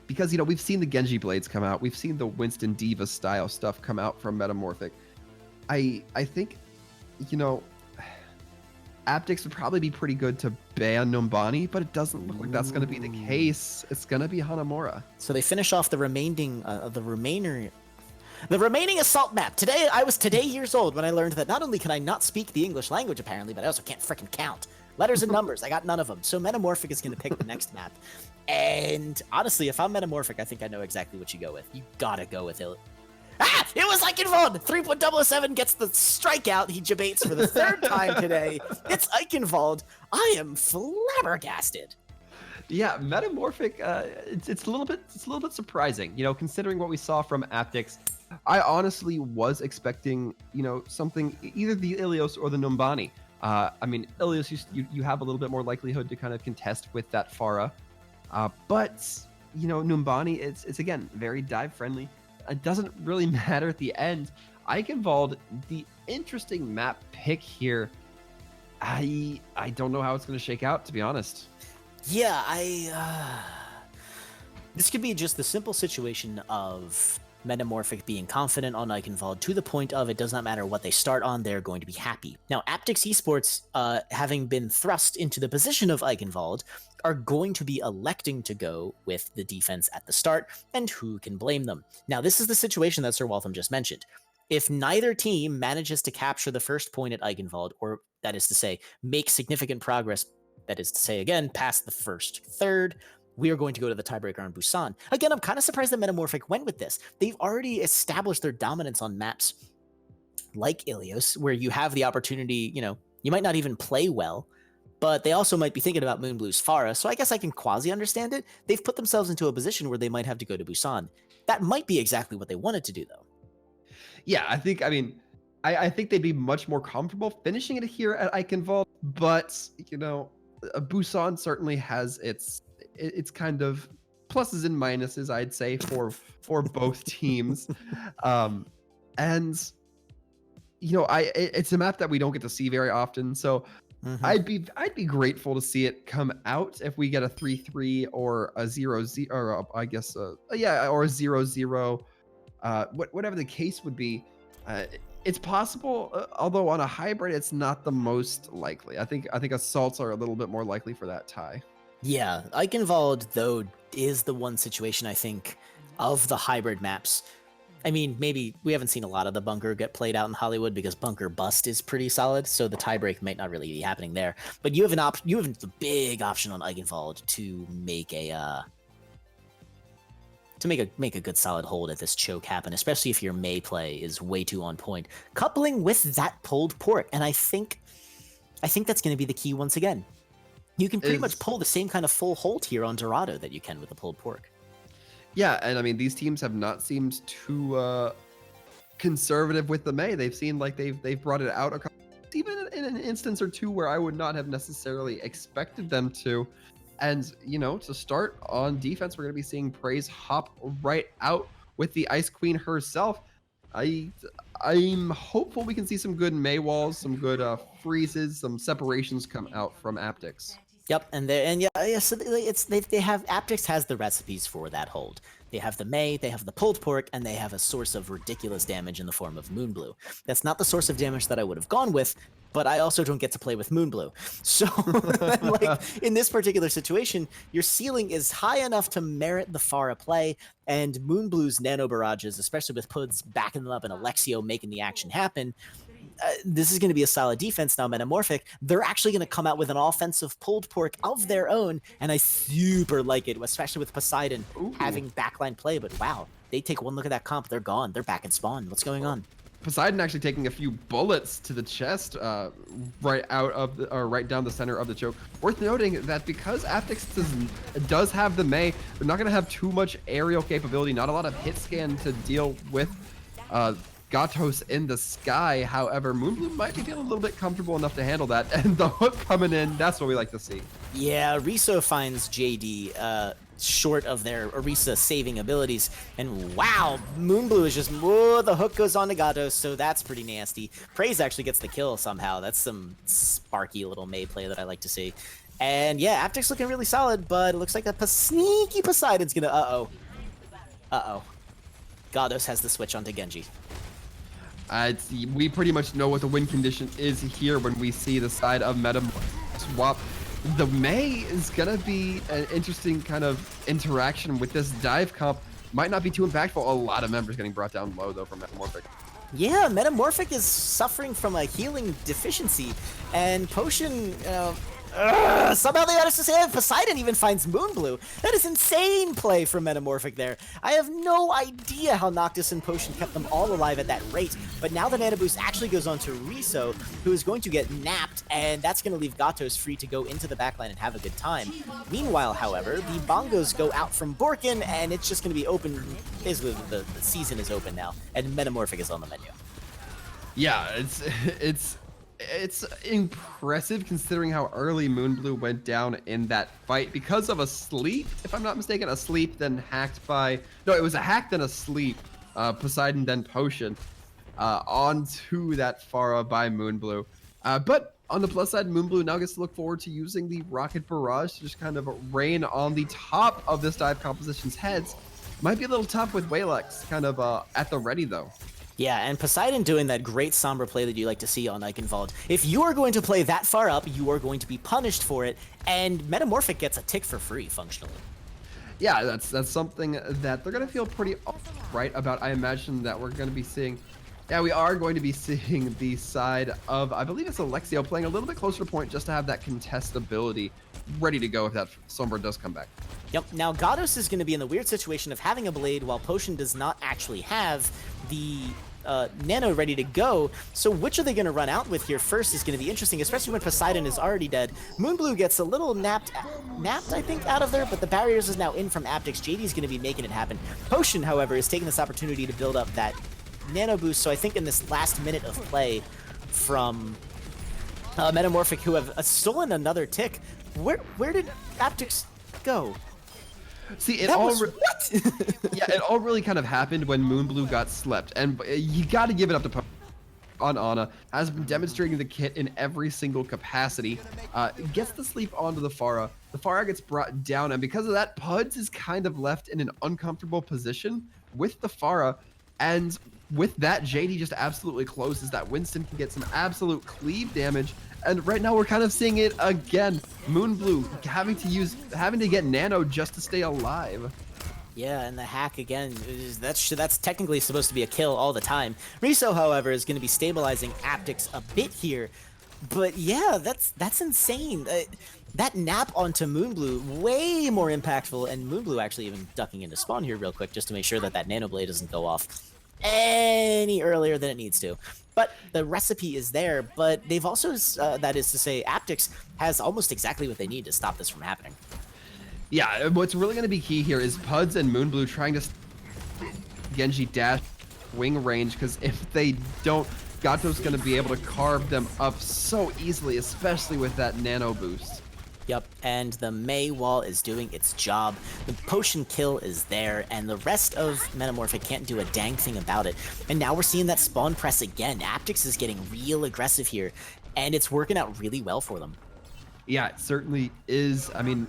Because we've seen the Genji blades come out, we've seen the Winston D.Va style stuff come out from MetaMorphic. I think Aptyx would probably be pretty good to ban Numbani, but it doesn't look like that's going to be the case. It's going to be Hanamura. So they finish off the remaining assault map. Today, I was years old when I learned that not only can I not speak the English language, apparently, but I also can't freaking count. Letters and numbers, I got none of them. So MetaMorphic is going to pick the next map. And honestly, if I'm MetaMorphic, I think I know exactly what you go with. You gotta go with it. Ah! It was Eichenwald! 3.007 gets the strikeout. He debates for the third time today. It's Eichenwald. I am flabbergasted. Yeah, MetaMorphic, it's a little bit surprising, considering what we saw from Aptyx. I honestly was expecting, something, either the Ilios or the Numbani. I mean, Ilios, you have a little bit more likelihood to kind of contest with that Pharah. But, Numbani, it's again, very dive friendly. It doesn't really matter at the end. Eichenwald, the interesting map pick here. I don't know how it's going to shake out, to be honest. Yeah, this could be just the simple situation of MetaMorphic being confident on Eichenwald to the point of it does not matter what they start on, they're going to be happy. Now, Aptyx eSports, having been thrust into the position of Eichenwald, are going to be electing to go with the defense at the start, and who can blame them? Now, this is the situation that Sir Waltham just mentioned. If neither team manages to capture the first point at Eichenwald, or that is to say, make significant progress, that is to say, again, past the first third, we are going to go to the tiebreaker on Busan. Again, I'm kind of surprised that MetaMorphic went with this. They've already established their dominance on maps like Ilios, where you have the opportunity, you might not even play well, but they also might be thinking about Moonblue's Pharah, so I guess I can quasi-understand it. They've put themselves into a position where they might have to go to Busan. That might be exactly what they wanted to do, though. Yeah, I think they'd be much more comfortable finishing it here at Eichenwald, but, Busan certainly has its kind of pluses and minuses, I'd say, for both teams. And, it's a map that we don't get to see very often, so I'd be grateful to see it come out if we get a 3-3 or a 0-0, or I guess or a 0-0, whatever the case would be. It's possible, although on a hybrid, it's not the most likely. I think assaults are a little bit more likely for that tie. Yeah, Eichenwald, though, is the one situation, I think, of the hybrid maps. I mean, maybe we haven't seen a lot of the bunker get played out in Hollywood because bunker bust is pretty solid, so the tiebreak might not really be happening there. But you have the big option on Eichenwald to make a good solid hold at this choke happen, especially if your May play is way too on point, coupling with that pulled port. And I think that's going to be the key once again. You can pretty much pull the same kind of full hold here on Dorado that you can with the pulled pork. Yeah, and I mean, these teams have not seemed too conservative with the May. They've seemed like they've brought it out even in an instance or two where I would not have necessarily expected them to. And, to start on defense, we're going to be seeing Praise hop right out with the Ice Queen herself. I'm hopeful we can see some good May walls, some good freezes, some separations come out from Aptyx. Yep, so Aptyx has the recipes for that hold. They have the May, they have the pulled pork, and they have a source of ridiculous damage in the form of Moonblue. That's not the source of damage that I would have gone with, but I also don't get to play with Moonblue. So, in this particular situation, your ceiling is high enough to merit the Pharah play, and Moonblue's nano barrages, especially with Puds backing them up and Alexio making the action happen, this is going to be a solid defense now. MetaMorphic, they're actually going to come out with an offensive pulled pork of their own, and I super like it, especially with Poseidon having backline play. But wow, they take one look at that comp, they're gone. They're back in spawn. What's going on? Poseidon actually taking a few bullets to the chest, right down the center of the choke. Worth noting that because Aptyx does have the May, they're not going to have too much aerial capability, not a lot of hit scan to deal with Gatos in the sky. However, Moonblue might be feeling a little bit comfortable enough to handle that, and the hook coming in, that's what we like to see. Yeah, Riso finds JD short of their Orisa saving abilities, and wow, Moonblue is just, the hook goes on to Gatos, so that's pretty nasty. Praise actually gets the kill somehow. That's some sparky little May play that I like to see. And yeah, Aptyx looking really solid, but it looks like a sneaky Poseidon's gonna, Gatos has the switch onto Genji. We pretty much know what the win condition is here when we see the side of MetaMorphic swap. The May is gonna be an interesting kind of interaction with this dive comp. Might not be too impactful. A lot of members getting brought down low though from MetaMorphic. Yeah, MetaMorphic is suffering from a healing deficiency, and Potion, somehow they managed to say it. Poseidon even finds Moonblue. That is insane play from MetaMorphic there. I have no idea how Noctis and Potion kept them all alive at that rate, but now the Nano Boost actually goes on to Riso, who is going to get napped, and that's going to leave Gatos free to go into the backline and have a good time. Meanwhile, however, the Bongos go out from Borkin, and it's just going to be open. Basically, the season is open now, and MetaMorphic is on the menu. Yeah, it's impressive considering how early Moonblue went down in that fight because of a sleep, if I'm not mistaken. A sleep then hacked by... No, it was a hack then a sleep. Poseidon then Potion onto that Pharah by Moonblue. But on the plus side, Moonblue now gets to look forward to using the Rocket Barrage to just kind of rain on the top of this dive composition's heads. Might be a little tough with Waylex kind of at the ready though. Yeah, and Poseidon doing that great Sombra play that you like to see on Eichenwald. If you are going to play that far up, you are going to be punished for it, and MetaMorphic gets a tick for free, functionally. Yeah, that's something that they're going to feel pretty right about. I imagine that we're going to be seeing... Yeah, we are going to be seeing the side of, I believe it's Alexio, playing a little bit closer to point just to have that contestability ready to go if that Sombra does come back. Yep, now Gatos is going to be in the weird situation of having a blade while Potion does not actually have the Nano ready to go. So which are they going to run out with here first is going to be interesting, especially when Poseidon is already dead. Moonblue gets a little napped, I think, out of there, but the barriers is now in from Aptyx. JD's going to be making it happen. Potion, however, is taking this opportunity to build up that Nano boost. So I think in this last minute of play from MetaMorphic, who have stolen another tick, where did Aptyx go? See, it all really kind of happened when Moonblue got slept, and you got to give it up to on Ana. Has been demonstrating the kit in every single capacity. Gets the sleep onto the Pharah. The Pharah gets brought down, and because of that, Puds is kind of left in an uncomfortable position with the Pharah, and with that, JD just absolutely closes that. Winston can get some absolute cleave damage. And right now we're kind of seeing it again. Moonblue having to get Nano just to stay alive. Yeah, and the hack again, that's technically supposed to be a kill all the time. Riso, however, is going to be stabilizing Aptyx a bit here. But yeah, that's insane. That nap onto Moonblue, way more impactful, and Moonblue actually even ducking into spawn here real quick just to make sure that Nano Blade doesn't go off any earlier than it needs to. But the recipe is there, but they've also, that is to say, Aptyx has almost exactly what they need to stop this from happening. Yeah, what's really going to be key here is Puds and Moonblue trying to Genji dash wing range, because if they don't, Gato's going to be able to carve them up so easily, especially with that Nano boost. Yep, and the Mei wall is doing its job. The potion kill is there, and the rest of MetaMorphic can't do a dang thing about it. And now we're seeing that spawn press again. Aptyx is getting real aggressive here, and it's working out really well for them. Yeah, it certainly is. I mean,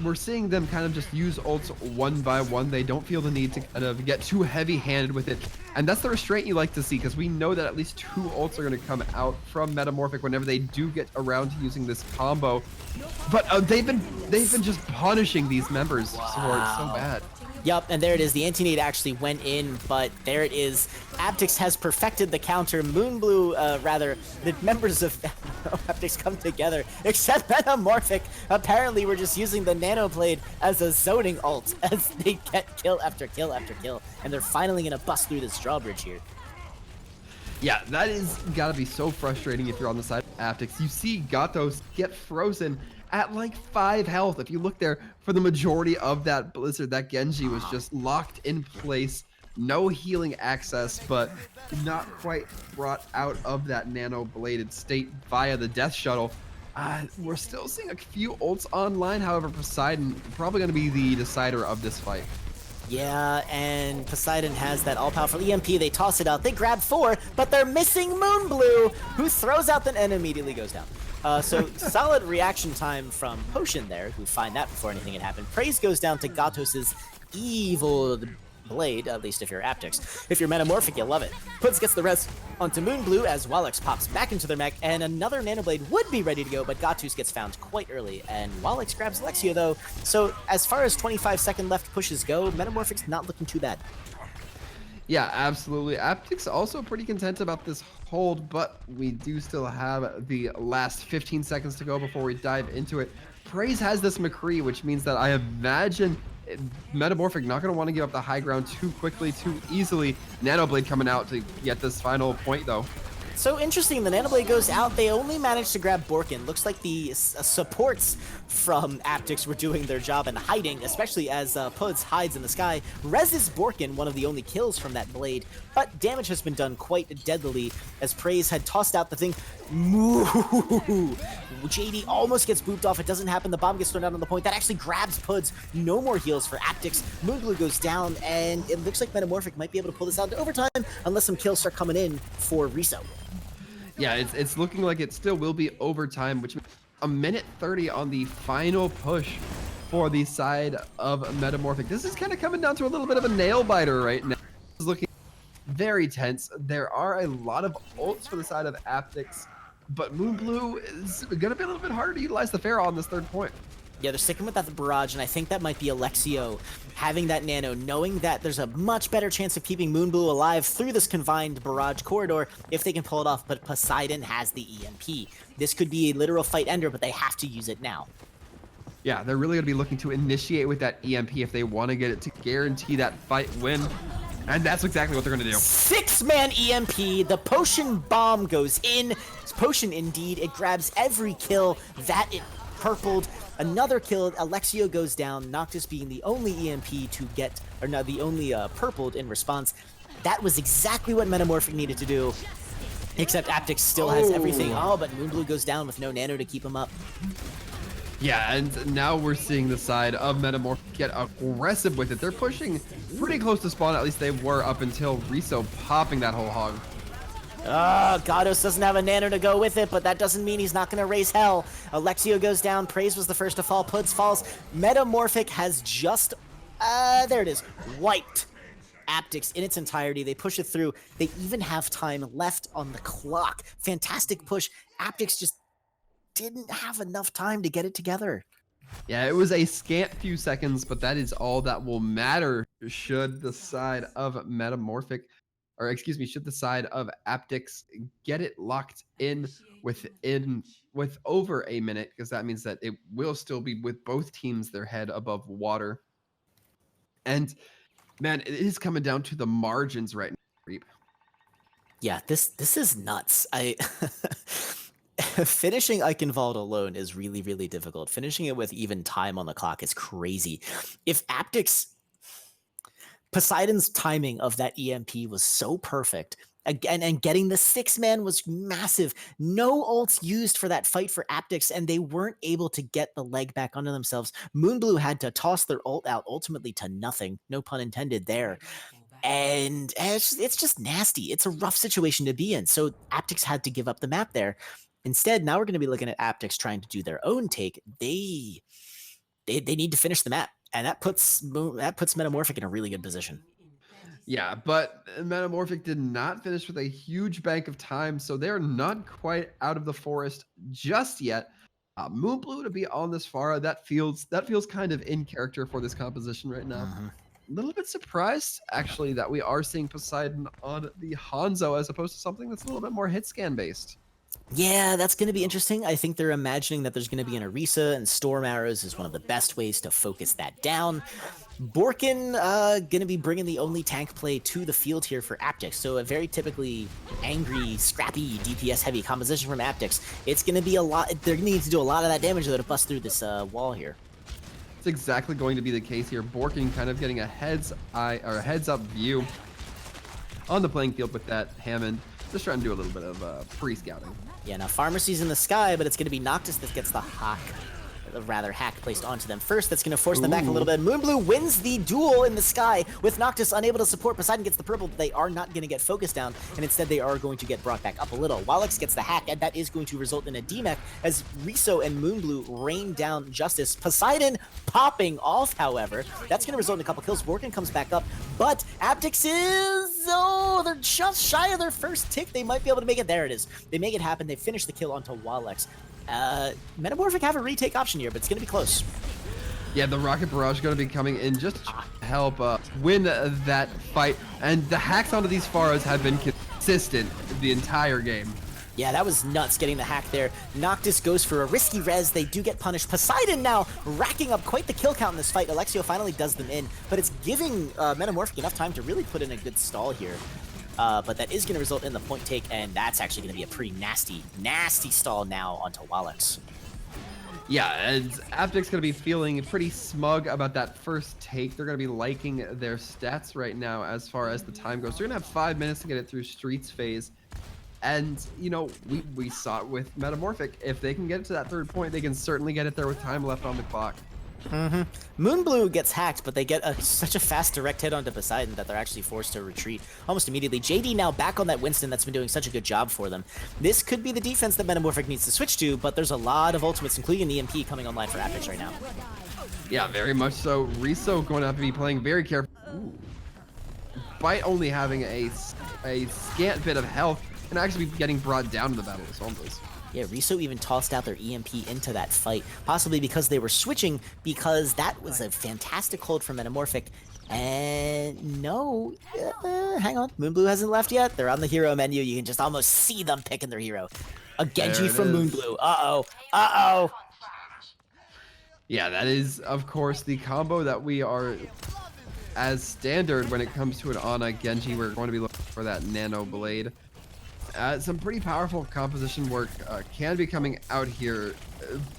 we're seeing them kind of just use ults one by one. They don't feel the need to kind of get too heavy-handed with it. And that's the restraint you like to see, because we know that at least 2 ults are going to come out from MetaMorphic whenever they do get around to using this combo. But they've been just punishing these members so bad. Yup, and there it is. The anti-nade actually went in, but there it is. Aptyx has perfected the counter. Moonblue, rather, the members of Aptyx come together, except MetaMorphic. Apparently, we're just using the Nano Blade as a zoning ult as they get kill after kill after kill, and they're finally going to bust through this drawbridge here. Yeah, that is gotta be so frustrating if you're on the side of Aptyx. You see Gatos get frozen at like 5 health. If you look there, for the majority of that Blizzard, that Genji was just locked in place. No healing access, but not quite brought out of that nano-bladed state via the death shuttle. We're still seeing a few ults online. However, Poseidon probably going to be the decider of this fight. Yeah, and Poseidon has that all-powerful EMP. They toss it out. They grab 4, but they're missing Moonblue, who throws out and immediately goes down. So solid reaction time from Potion there, who find that before anything had happened. Praise goes down to Gatos's evil blade, at least if you're Aptyx. If you're Metamorphic, you'll love it. Puds gets the rest onto Moonblue as Wallix pops back into their mech, and another Nano Blade would be ready to go, but Gatus gets found quite early, and Wallix grabs Lexio though, so as far as 25-second left pushes go, Metamorphic's not looking too bad. Yeah, absolutely. Aptyx also pretty content about this hold, but we do still have the last 15 seconds to go before we dive into it. Praise has this McCree, which means that I imagine Metamorphic not going to want to give up the high ground too quickly, too easily. Nanoblade coming out to get this final point, though. So interesting, the Nanoblade goes out. They only managed to grab Borkin. Looks like the supports from Aptyx were doing their job and hiding, especially as Puds hides in the sky. Reses Borkin, one of the only kills from that blade, but damage has been done quite deadly as Praise had tossed out the thing. Moo! JD almost gets booped off. It doesn't happen. The bomb gets thrown out on the point. That actually grabs Puds. No more heals for Aptyx. Moonblue goes down, and it looks like Metamorphic might be able to pull this out into overtime unless some kills start coming in for Riso. Yeah, it's looking like it still will be overtime, which means a minute 30 on the final push for the side of Metamorphic. This is kind of coming down to a little bit of a nail biter right now. This is looking very tense. There are a lot of ults for the side of Aptyx, but Moonblue is going to be a little bit harder to utilize the Pharaoh on this third point. Yeah, they're sticking with that barrage, and I think that might be Alexio having that nano, knowing that there's a much better chance of keeping Moonblue alive through this confined barrage corridor if they can pull it off, but Poseidon has the EMP. This could be a literal fight ender, but they have to use it now. Yeah, they're really going to be looking to initiate with that EMP if they want to get it to guarantee that fight win. And that's exactly what they're going to do. 6-man EMP, the potion bomb goes in. It's potion indeed, it grabs every kill that it purpled. Another kill, Alexio goes down, Noctis being the only EMP to get, or no, the only purpled in response. That was exactly what Metamorphic needed to do, except Aptyx still has everything. Oh, but Moonblue goes down with no nano to keep him up. Yeah, and now we're seeing the side of Metamorphic get aggressive with it. They're pushing pretty close to spawn, at least they were up until Riso popping that whole hog. Gatos doesn't have a nano to go with it, but that doesn't mean he's not going to raise hell. Alexio goes down, Praise was the first to fall, Puds falls. Metamorphic has just, there it is, wiped Aptyx in its entirety. They push it through. They even have time left on the clock. Fantastic push. Aptyx just didn't have enough time to get it together. Yeah, it was a scant few seconds, but that is all that will matter should the side of Metamorphic, or excuse me, should the side of Aptyx get it locked in with over a minute, because that means that it will still be with both teams their head above water. And man, it is coming down to the margins right now, Reap. Yeah, this is nuts. Finishing Eichenwald alone is really, really difficult. Finishing it with even time on the clock is crazy. If Aptyx, Poseidon's timing of that EMP was so perfect, again, and getting the 6-man was massive. No ults used for that fight for Aptyx, and they weren't able to get the leg back onto themselves. Moonblue had to toss their ult out ultimately to nothing. No pun intended there. And it's just nasty. It's a rough situation to be in. So Aptyx had to give up the map there. Instead, now we're going to be looking at Aptyx trying to do their own take. They need to finish the map, and that puts Metamorphic in a really good position. Yeah, but Metamorphic did not finish with a huge bank of time, so they're not quite out of the forest just yet. Moonblue to be on this far, that feels kind of in character for this composition right now. A little bit surprised, actually, that we are seeing Poseidon on the Hanzo as opposed to something that's a little bit more hit scan based. Yeah, that's going to be interesting. I think they're imagining that there's going to be an Orisa, and Storm Arrows is one of the best ways to focus that down. Borkin going to be bringing the only tank play to the field here for Aptyx, so a very typically angry, scrappy, DPS-heavy composition from Aptyx. It's going to be a lot. They're going to need to do a lot of that damage, though, to bust through this wall here. It's exactly going to be the case here. Borkin kind of getting a heads-up view on the playing field with that Hammond. Just trying to do a little bit of pre-scouting. Yeah, now Pharmacy's in the sky, but it's going to be Noctis that gets the Hawk. rather hack placed onto them first. That's going to force them back a little bit. Moonblue wins the duel in the sky with Noctis unable to support. Poseidon gets the purple, but they are not going to get focused down, and instead they are going to get brought back up a little. Walex gets the hack, and that is going to result in a DMAC as Riso and Moonblue rain down Justice. Poseidon popping off, however. That's going to result in a couple kills. Vorkin comes back up, but Aptyx is... oh, they're just shy of their first tick. They might be able to make it. There it is. They make it happen. They finish the kill onto Walex. MetaMorphic have a retake option here, but it's going to be close. Yeah, the Rocket Barrage going to be coming in just to help win that fight. And the hacks onto these Pharos have been consistent the entire game. Yeah, that was nuts getting the hack there. Noctis goes for a risky res. They do get punished. Poseidon now racking up quite the kill count in this fight. Alexio finally does them in, but it's giving MetaMorphic enough time to really put in a good stall here. But that is going to result in the point take, and that's actually going to be a pretty nasty, nasty stall now onto Walex. Yeah, and Aptyx going to be feeling pretty smug about that first take. They're going to be liking their stats right now as far as the time goes. They're going to have 5 minutes to get it through Streets phase. And, you know, we saw it with MetaMorphic. If they can get it to that third point, they can certainly get it there with time left on the clock. Moonblue gets hacked, but they get such a fast direct hit onto Poseidon that they're actually forced to retreat almost immediately. JD now back on that Winston that's been doing such a good job for them. This could be the defense that MetaMorphic needs to switch to, but there's a lot of ultimates, including the EMP, coming online for Aptyx right now. Yeah, very much so. Riso going to have to be playing very careful. Despite only having a scant bit of health, and actually getting brought down to the Battle of Sombras. Yeah, Riso even tossed out their EMP into that fight, possibly because they were switching, because that was a fantastic hold from MetaMorphic. And no, hang on, Moonblue hasn't left yet. They're on the hero menu. You can just almost see them picking their hero. A Genji from Moonblue. Uh-oh. Yeah, that is, of course, the combo that we are, as standard when it comes to an Ana Genji. We're going to be looking for that Nano Blade. Some pretty powerful composition work can be coming out here,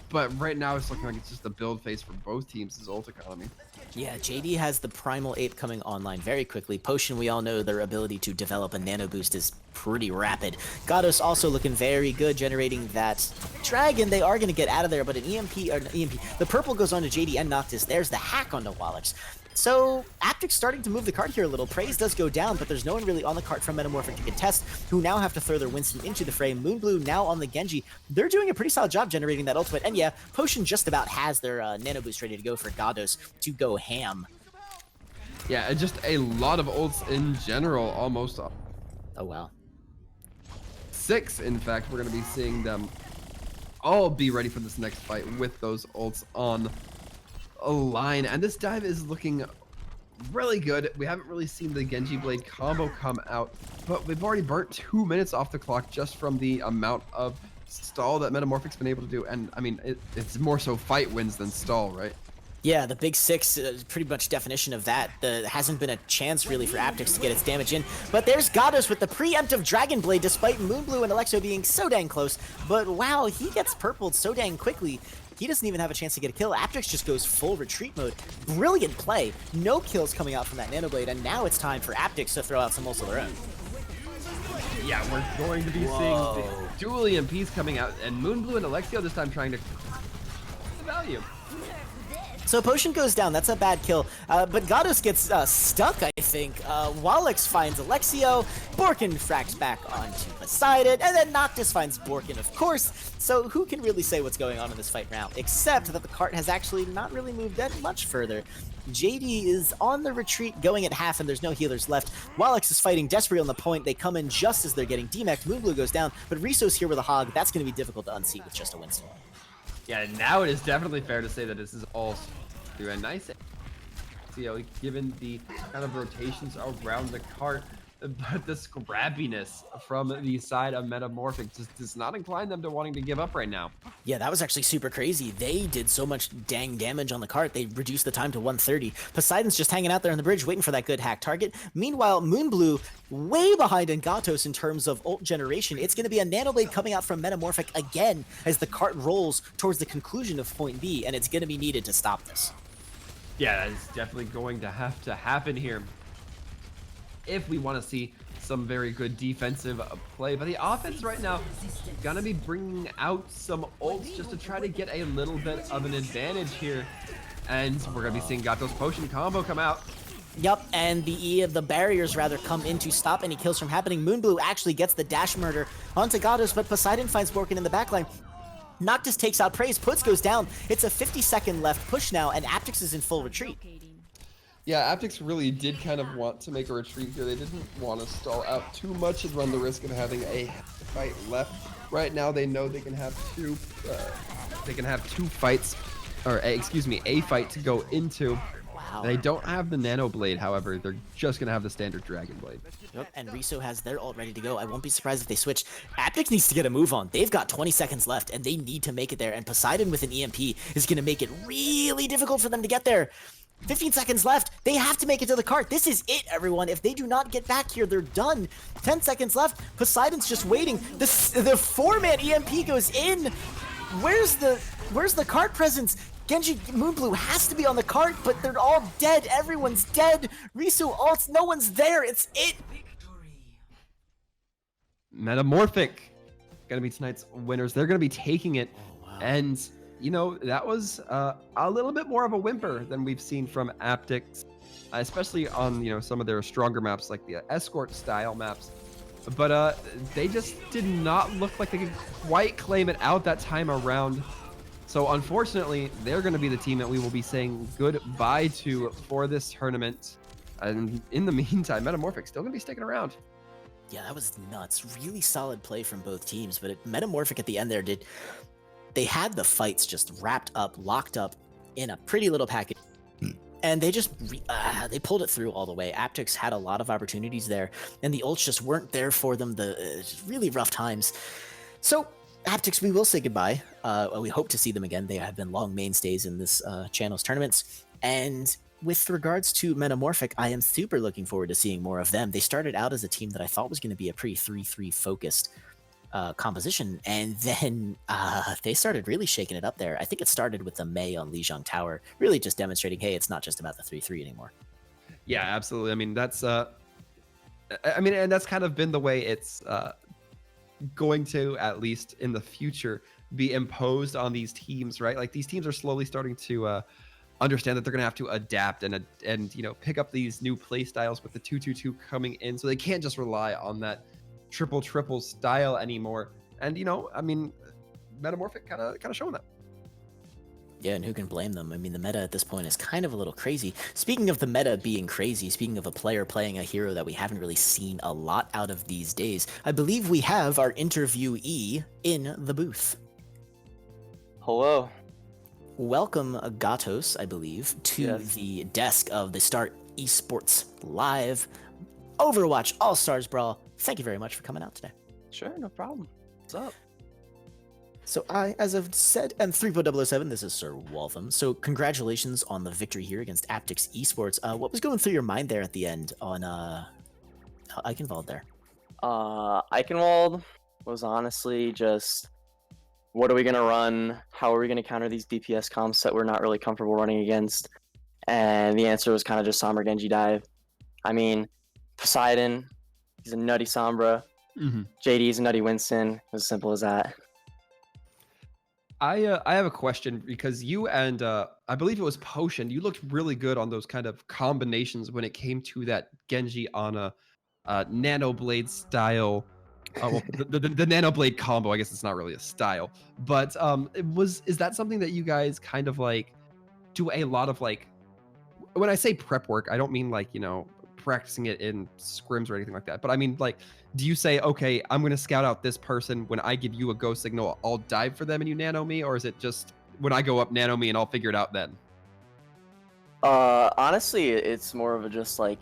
but right now it's looking like it's just the build phase for both teams' ult economy. Yeah, JD has the Primal Ape coming online very quickly. Potion, we all know their ability to develop a nano boost is pretty rapid. Gatos also looking very good, generating that Dragon. They are going to get out of there, but an EMP, the purple goes on to JD and Noctis. There's the hack onto Walex. So, Aptyx starting to move the card here a little. Praise does go down, but there's no one really on the card from MetaMorphic to contest, who now have to throw their Winston into the frame. Moonblue now on the Genji. They're doing a pretty solid job generating that ultimate, and yeah, Potion just about has their Nano Boost ready to go for Gatos to go ham. Yeah, just a lot of ults in general, almost. Oh, wow. 6, in fact, we're going to be seeing them all be ready for this next fight with those ults on a line, and this dive is looking really good. We haven't really seen the Genji Blade combo come out, but we've already burnt 2 minutes off the clock just from the amount of stall that MetaMorphic's been able to do. And I mean, it's more so fight wins than stall, right? Yeah, the big 6 is pretty much definition of that. There hasn't been a chance really for Aptyx to get its damage in, but there's Gatos with the preemptive Dragon Blade, despite Moonblue and Alexio being so dang close. But wow, he gets purpled so dang quickly. He doesn't even have a chance to get a kill. Aptyx just goes full retreat mode. Brilliant play. No kills coming out from that Nano Blade, and now it's time for Aptyx to throw out some ults of their own. Yeah, we're going to be seeing dual EMPs coming out, and Moonblue and Alexio this time trying to value. So Potion goes down. That's a bad kill. But Gatos gets stuck, I think. Walex finds Alexio. Borkin fracks back onto Poseidon. And then Noctis finds Borkin, of course. So who can really say what's going on in this fight now? Except that the cart has actually not really moved that much further. JD is on the retreat, going at half, and there's no healers left. Walex is fighting desperately on the point. They come in just as they're getting DMAC'd. Moonblue goes down, but Riso's here with a hog. That's going to be difficult to unseat with just a Winston. Yeah, now it is definitely fair to say that this is all through a nice, given the kind of rotations around the cart, but the scrappiness from the side of MetaMorphic just does not incline them to wanting to give up right now. Yeah, that was actually super crazy. They did so much dang damage on the cart, they reduced the time to 130. Poseidon's just hanging out there on the bridge waiting for that good hack target. Meanwhile, Moonblue way behind in Gatos in terms of ult generation. It's going to be a Nano Blade coming out from MetaMorphic again as the cart rolls towards the conclusion of point B, and it's going to be needed to stop this. Yeah, that is definitely going to have to happen here if we want to see some very good defensive play. But the offense right now gonna be bringing out some ults just to try to get a little bit of an advantage here. And we're gonna be seeing Gato's potion combo come out. Yep, and the barriers rather come in to stop any kills from happening. Moonblue actually gets the dash murder onto Gatos, but Poseidon finds Borkin in the backline. Noctis takes out Praise, Puts goes down. It's a 50-second left push now, and Aptyx is in full retreat. Yeah, Aptyx really did kind of want to make a retreat here. They didn't want to stall out too much and run the risk of having a fight left. Right now, they know they can have two fights, or excuse me, a fight to go into. Wow. They don't have the Nano Blade, however. They're just going to have the standard Dragon Blade. Yep, and Riso has their ult ready to go. I won't be surprised if they switch. Aptyx needs to get a move on. They've got 20 seconds left, and they need to make it there. And Poseidon with an EMP is going to make it really difficult for them to get there. 15 seconds left. They have to make it to the cart. This is it, everyone. If they do not get back here, they're done. 10 seconds left. Poseidon's just waiting. The 4-man EMP goes in. Where's the cart presence? Genji Moonblue has to be on the cart, but they're all dead. Everyone's dead. Risu ults. No one's there. It's it. MetaMorphic gonna be tonight's winners. They're gonna be taking it. Oh, wow. And you know, that was a little bit more of a whimper than we've seen from Aptyx, especially on, you know, some of their stronger maps like the escort style maps. But they just did not look like they could quite claim it out that time around. So unfortunately, they're going to be the team that we will be saying goodbye to for this tournament. And in the meantime, MetaMorphic still going to be sticking around. Yeah, that was nuts. Really solid play from both teams, but MetaMorphic at the end there they had the fights just wrapped up, locked up in a pretty little package. And they just, they pulled it through all the way. Aptyx had a lot of opportunities there, and the ults just weren't there for them. Really rough times. So, Aptyx, we will say goodbye. We hope to see them again. They have been long mainstays in this channel's tournaments. And with regards to MetaMorphic, I am super looking forward to seeing more of them. They started out as a team that I thought was going to be a pretty 3-3 focused composition, and then they started really shaking it up there. I think it started with the Mei on Lijiang Tower, really just demonstrating, hey, it's not just about the 3-3 anymore. Yeah, absolutely. I mean, that's and that's kind of been the way it's going to, at least in the future, be imposed on these teams, right? Like, these teams are slowly starting to understand that they're going to have to adapt and you know, pick up these new play styles with the 2-2-2 coming in, so they can't just rely on that triple style anymore. And you know, I mean, MetaMorphic kind of showing that. Yeah, and who can blame them? I mean, the meta at this point is kind of a little crazy. Speaking of the meta being crazy, speaking of a player playing a hero that we haven't really seen a lot out of these days, I believe we have our interviewee in the booth. Hello. Welcome, Gatos, I believe, to the desk of the Start eSports Live Overwatch All-Stars Brawl. Thank you very much for coming out today. Sure, no problem. What's up? So I, as I've said, am 3.007, this is Sir Waltham. So congratulations on the victory here against Aptyx eSports. What was going through your mind there at the end on Eichenwald there? Eichenwald was honestly just, what are we going to run? How are we going to counter these DPS comps that we're not really comfortable running against? And the answer was kind of just Sombra Genji dive. I mean, Poseidon, he's a nutty Sombra. JD's a nutty Winston. As simple as that. I have a question, because you and I believe it was Potion, you looked really good on those kind of combinations when it came to that Genji on a Nano Blade style. Well, the Nano Blade combo. I guess it's not really a style, but is that something that you guys kind of like do a lot of, like, when I say prep work, I don't mean like, you know, practicing it in scrims or anything like that, but I mean, like, do you say, okay, I'm going to scout out this person, when I give you a go signal, I'll dive for them and you nano me? Or is it just, when I go up, nano me and I'll figure it out then? Honestly, it's more of a just like,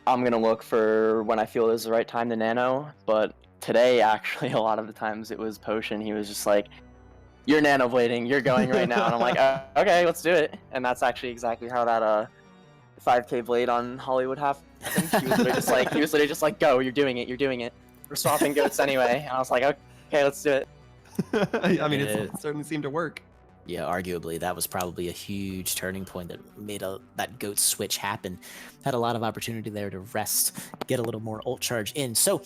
I'm going to look for when I feel is the right time to nano. But today, actually, a lot of the times it was Potion. He was just like, you're nano blading, you're going right now. And I'm like, okay, let's do it. And that's actually exactly how that 5K blade on Hollywood happened. He was literally just like, go, you're doing it. We're swapping goats anyway. And I was like, okay, let's do it. I mean, it certainly seemed to work. Yeah, arguably that was probably a huge turning point that made that goat switch happen. Had a lot of opportunity there to rest, get a little more ult charge in. So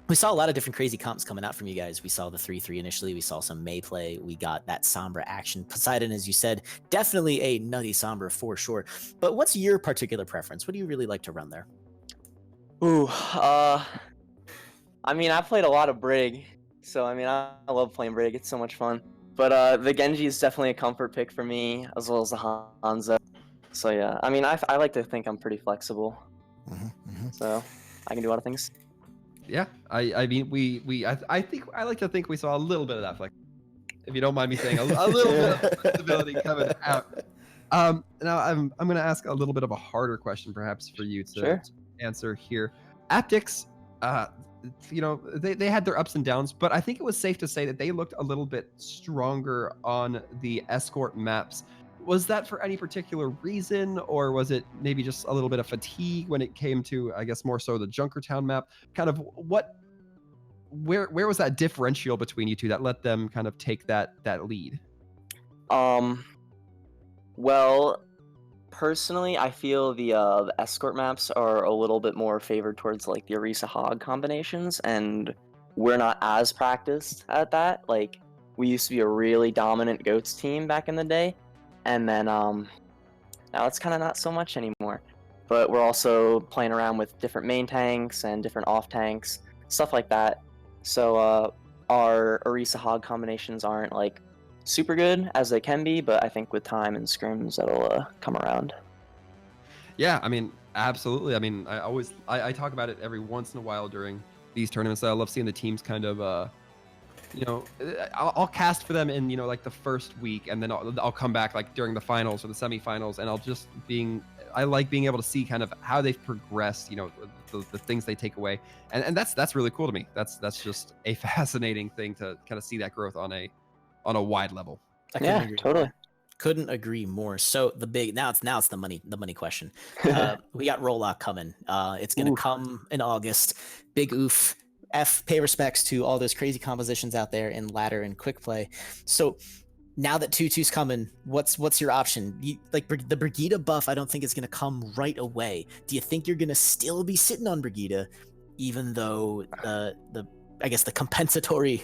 we saw a lot of different crazy comps coming out from you guys. We saw the 3-3 initially. We saw some May play. We got that Sombra action. Poseidon, as you said, definitely a nutty Sombra for sure. But what's your particular preference? What do you really like to run there? Ooh, I mean, I played a lot of Brig, so I mean, I love playing Brig. It's so much fun. But the Genji is definitely a comfort pick for me, as well as the Hanzo. So yeah, I mean, I like to think I'm pretty flexible, so I can do a lot of things. Yeah, I mean, I think I like to think we saw a little bit of that flex, if you don't mind me saying, a little bit of flexibility coming out. Now I'm going to ask a little bit of a harder question, perhaps, for you Sure. to answer here. Aptyx, you know, they had their ups and downs, but I think it was safe to say that they looked a little bit stronger on the escort maps. Was that for any particular reason, or was it maybe just a little bit of fatigue when it came to, I guess, more so the Junkertown map? Kind of where was that differential between you two that let them kind of take that lead? Well, personally, I feel the escort maps are a little bit more favored towards like the Orisa Hog combinations, and we're not as practiced at that. Like, we used to be a really dominant goats team back in the day, and then now it's kind of not so much anymore. But we're also playing around with different main tanks and different off tanks, stuff like that. So our Orisa Hog combinations aren't like super good as they can be, but I think with time and scrims that'll come around. Yeah, I mean, absolutely. I mean, I talk about it every once in a while during these tournaments. I love seeing the teams kind of you know, I'll cast for them in, you know, like the first week, and then I'll come back like during the finals or the semifinals, and I like being able to see kind of how they've progressed, you know, the things they take away, and that's really cool to me. That's just a fascinating thing to kind of see that growth on a wide level. I couldn't Yeah, agree totally. more. Couldn't agree more. So the big now it's the money question. We got Rollock coming. It's gonna Oof. come in August. Big oof. Pay respects to all those crazy compositions out there in ladder and quick play. So now that 2-2's coming, what's your option? Like the Brigida buff, I don't think is gonna come right away. Do you think you're gonna still be sitting on Brigida, even though the I guess the compensatory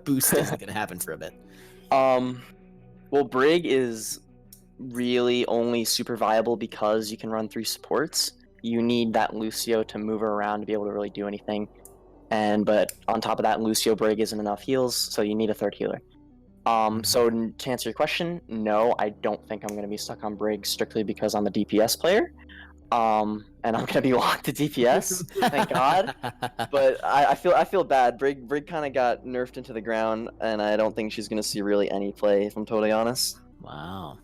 boost isn't gonna happen for a bit? Well, Brig is really only super viable because you can run 3 supports. You need that Lucio to move her around to be able to really do anything. But on top of that, Lucio Brig isn't enough heals, so you need a third healer. So to answer your question, no, I don't think I'm going to be stuck on Brig strictly because I'm a DPS player. And I'm going to be locked to DPS, thank God. But I feel bad. Brig kind of got nerfed into the ground, and I don't think she's going to see really any play, if I'm totally honest. Wow.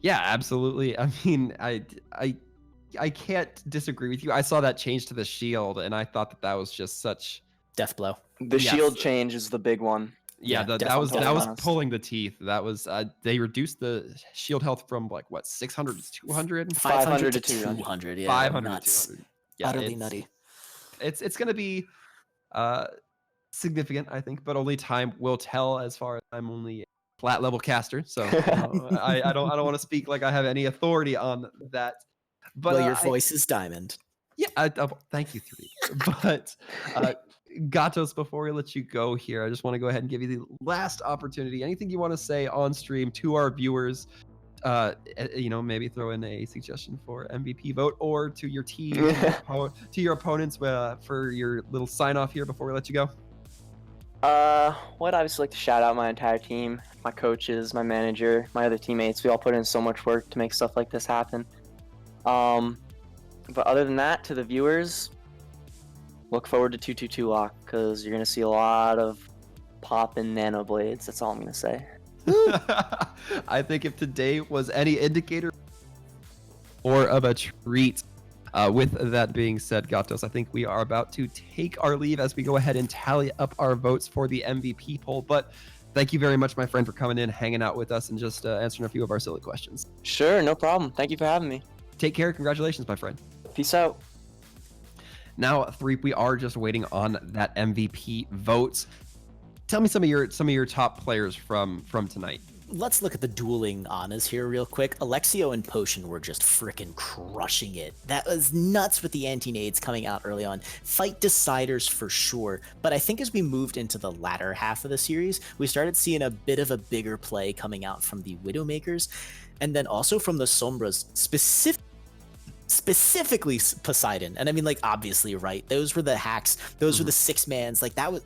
Yeah, absolutely. I mean, I can't disagree with you. I saw that change to the shield, and I thought that was just such Death blow. The Yes. shield change is the big one. Yeah, Yeah, that was definitely honest. pulling the teeth. That was they reduced the shield health from like what 600 to 200, 500 to 200. Yeah, 500 nuts. to 200. Yeah, Utterly nutty. It's gonna be significant, I think, but only time will tell. As far as I'm only a flat level caster, so you know, I don't want to speak like I have any authority on that. But Well, your voice is diamond. yeah, thank you, 3. But Gatos, before we let you go here, I just want to go ahead and give you the last opportunity. Anything you want to say on stream to our viewers? You know, maybe throw in a suggestion for MVP vote, or to your team, to your opponents for your little sign off here before we let you go. I'd obviously like to shout out my entire team, my coaches, my manager, my other teammates. We all put in so much work to make stuff like this happen. But other than that, to the viewers, look forward to 222 lock, because you're gonna see a lot of poppin' nano blades. That's all I'm gonna say. I think if today was any indicator or of a treat, with that being said, Gatos, I think we are about to take our leave as we go ahead and tally up our votes for the MVP poll. But thank you very much, my friend, for coming in, hanging out with us, and just answering a few of our silly questions. Sure, no problem. Thank you for having me. Take care. Congratulations, my friend. Peace out. Now, 3, we are just waiting on that MVP vote. tell me some of your top players from tonight. Let's look at the dueling Anas here real quick. Alexio and Potion were just freaking crushing it. That was nuts with the anti-nades coming out early on. Fight deciders for sure. But I think as we moved into the latter half of the series, we started seeing a bit of a bigger play coming out from the Widowmakers, and then also from the Sombras, specifically Poseidon. And I mean, like, obviously, right, those were the hacks, those were the 6-mans. Like, that was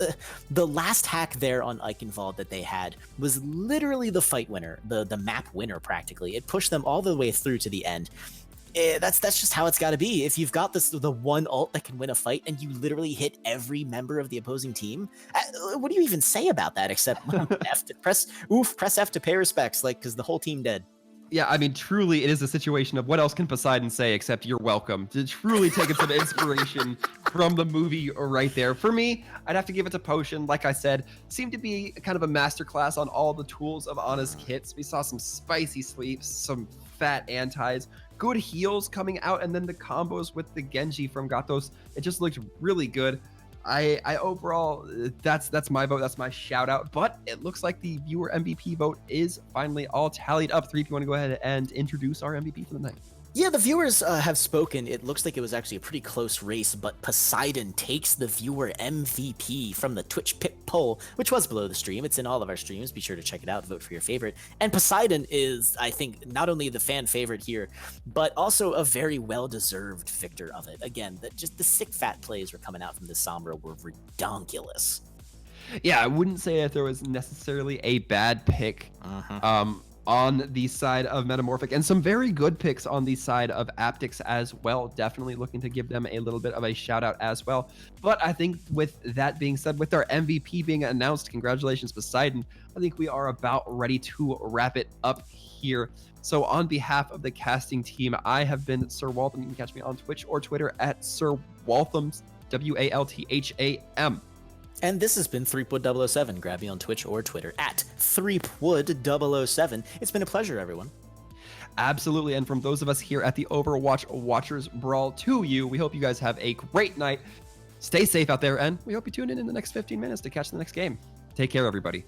the last hack there on Eichenwald that they had was literally the fight winner, the map winner. Practically, it pushed them all the way through to the end. That's just how it's got to be. If you've got the one ult that can win a fight and you literally hit every member of the opposing team, what do you even say about that except press F to pay respects, like, because the whole team dead. Yeah, I mean, truly, it is a situation of what else can Poseidon say except you're welcome. To truly taking some inspiration from the movie right there. For me, I'd have to give it to Potion. Like I said, seemed to be kind of a masterclass on all the tools of Ana's kits. We saw some spicy sleeps, some fat antis, good heals coming out, and then the combos with the Genji from Gatos. It just looked really good. I overall, that's my vote. That's my shout out. But it looks like the viewer MVP vote is finally all tallied up. 3, if you want to go ahead and introduce our MVP for the night. Yeah, the viewers have spoken. It looks like it was actually a pretty close race, but Poseidon takes the viewer MVP from the Twitch pick poll, which was below the stream. It's in all of our streams. Be sure to check it out. Vote for your favorite. And Poseidon is, I think, not only the fan favorite here, but also a very well-deserved victor of it. Again, just the sick fat plays were coming out from the Sombra were redonkulous. Yeah, I wouldn't say that there was necessarily a bad pick. On the side of MetaMorphic, and some very good picks on the side of Aptyx as well. Definitely looking to give them a little bit of a shout out as well. But I think with that being said, with our MVP being announced, congratulations Poseidon, I think we are about ready to wrap it up here. So on behalf of the casting team, I have been Sir Waltham. You can catch me on Twitch or Twitter at Sir Waltham, WALTHAM. And this has been Threepwood007. Grab me on Twitch or Twitter at Threepwood007. It's been a pleasure, everyone. Absolutely. And from those of us here at the Overwatch Watchers Brawl to you, we hope you guys have a great night. Stay safe out there, and we hope you tune in the next 15 minutes to catch the next game. Take care, everybody.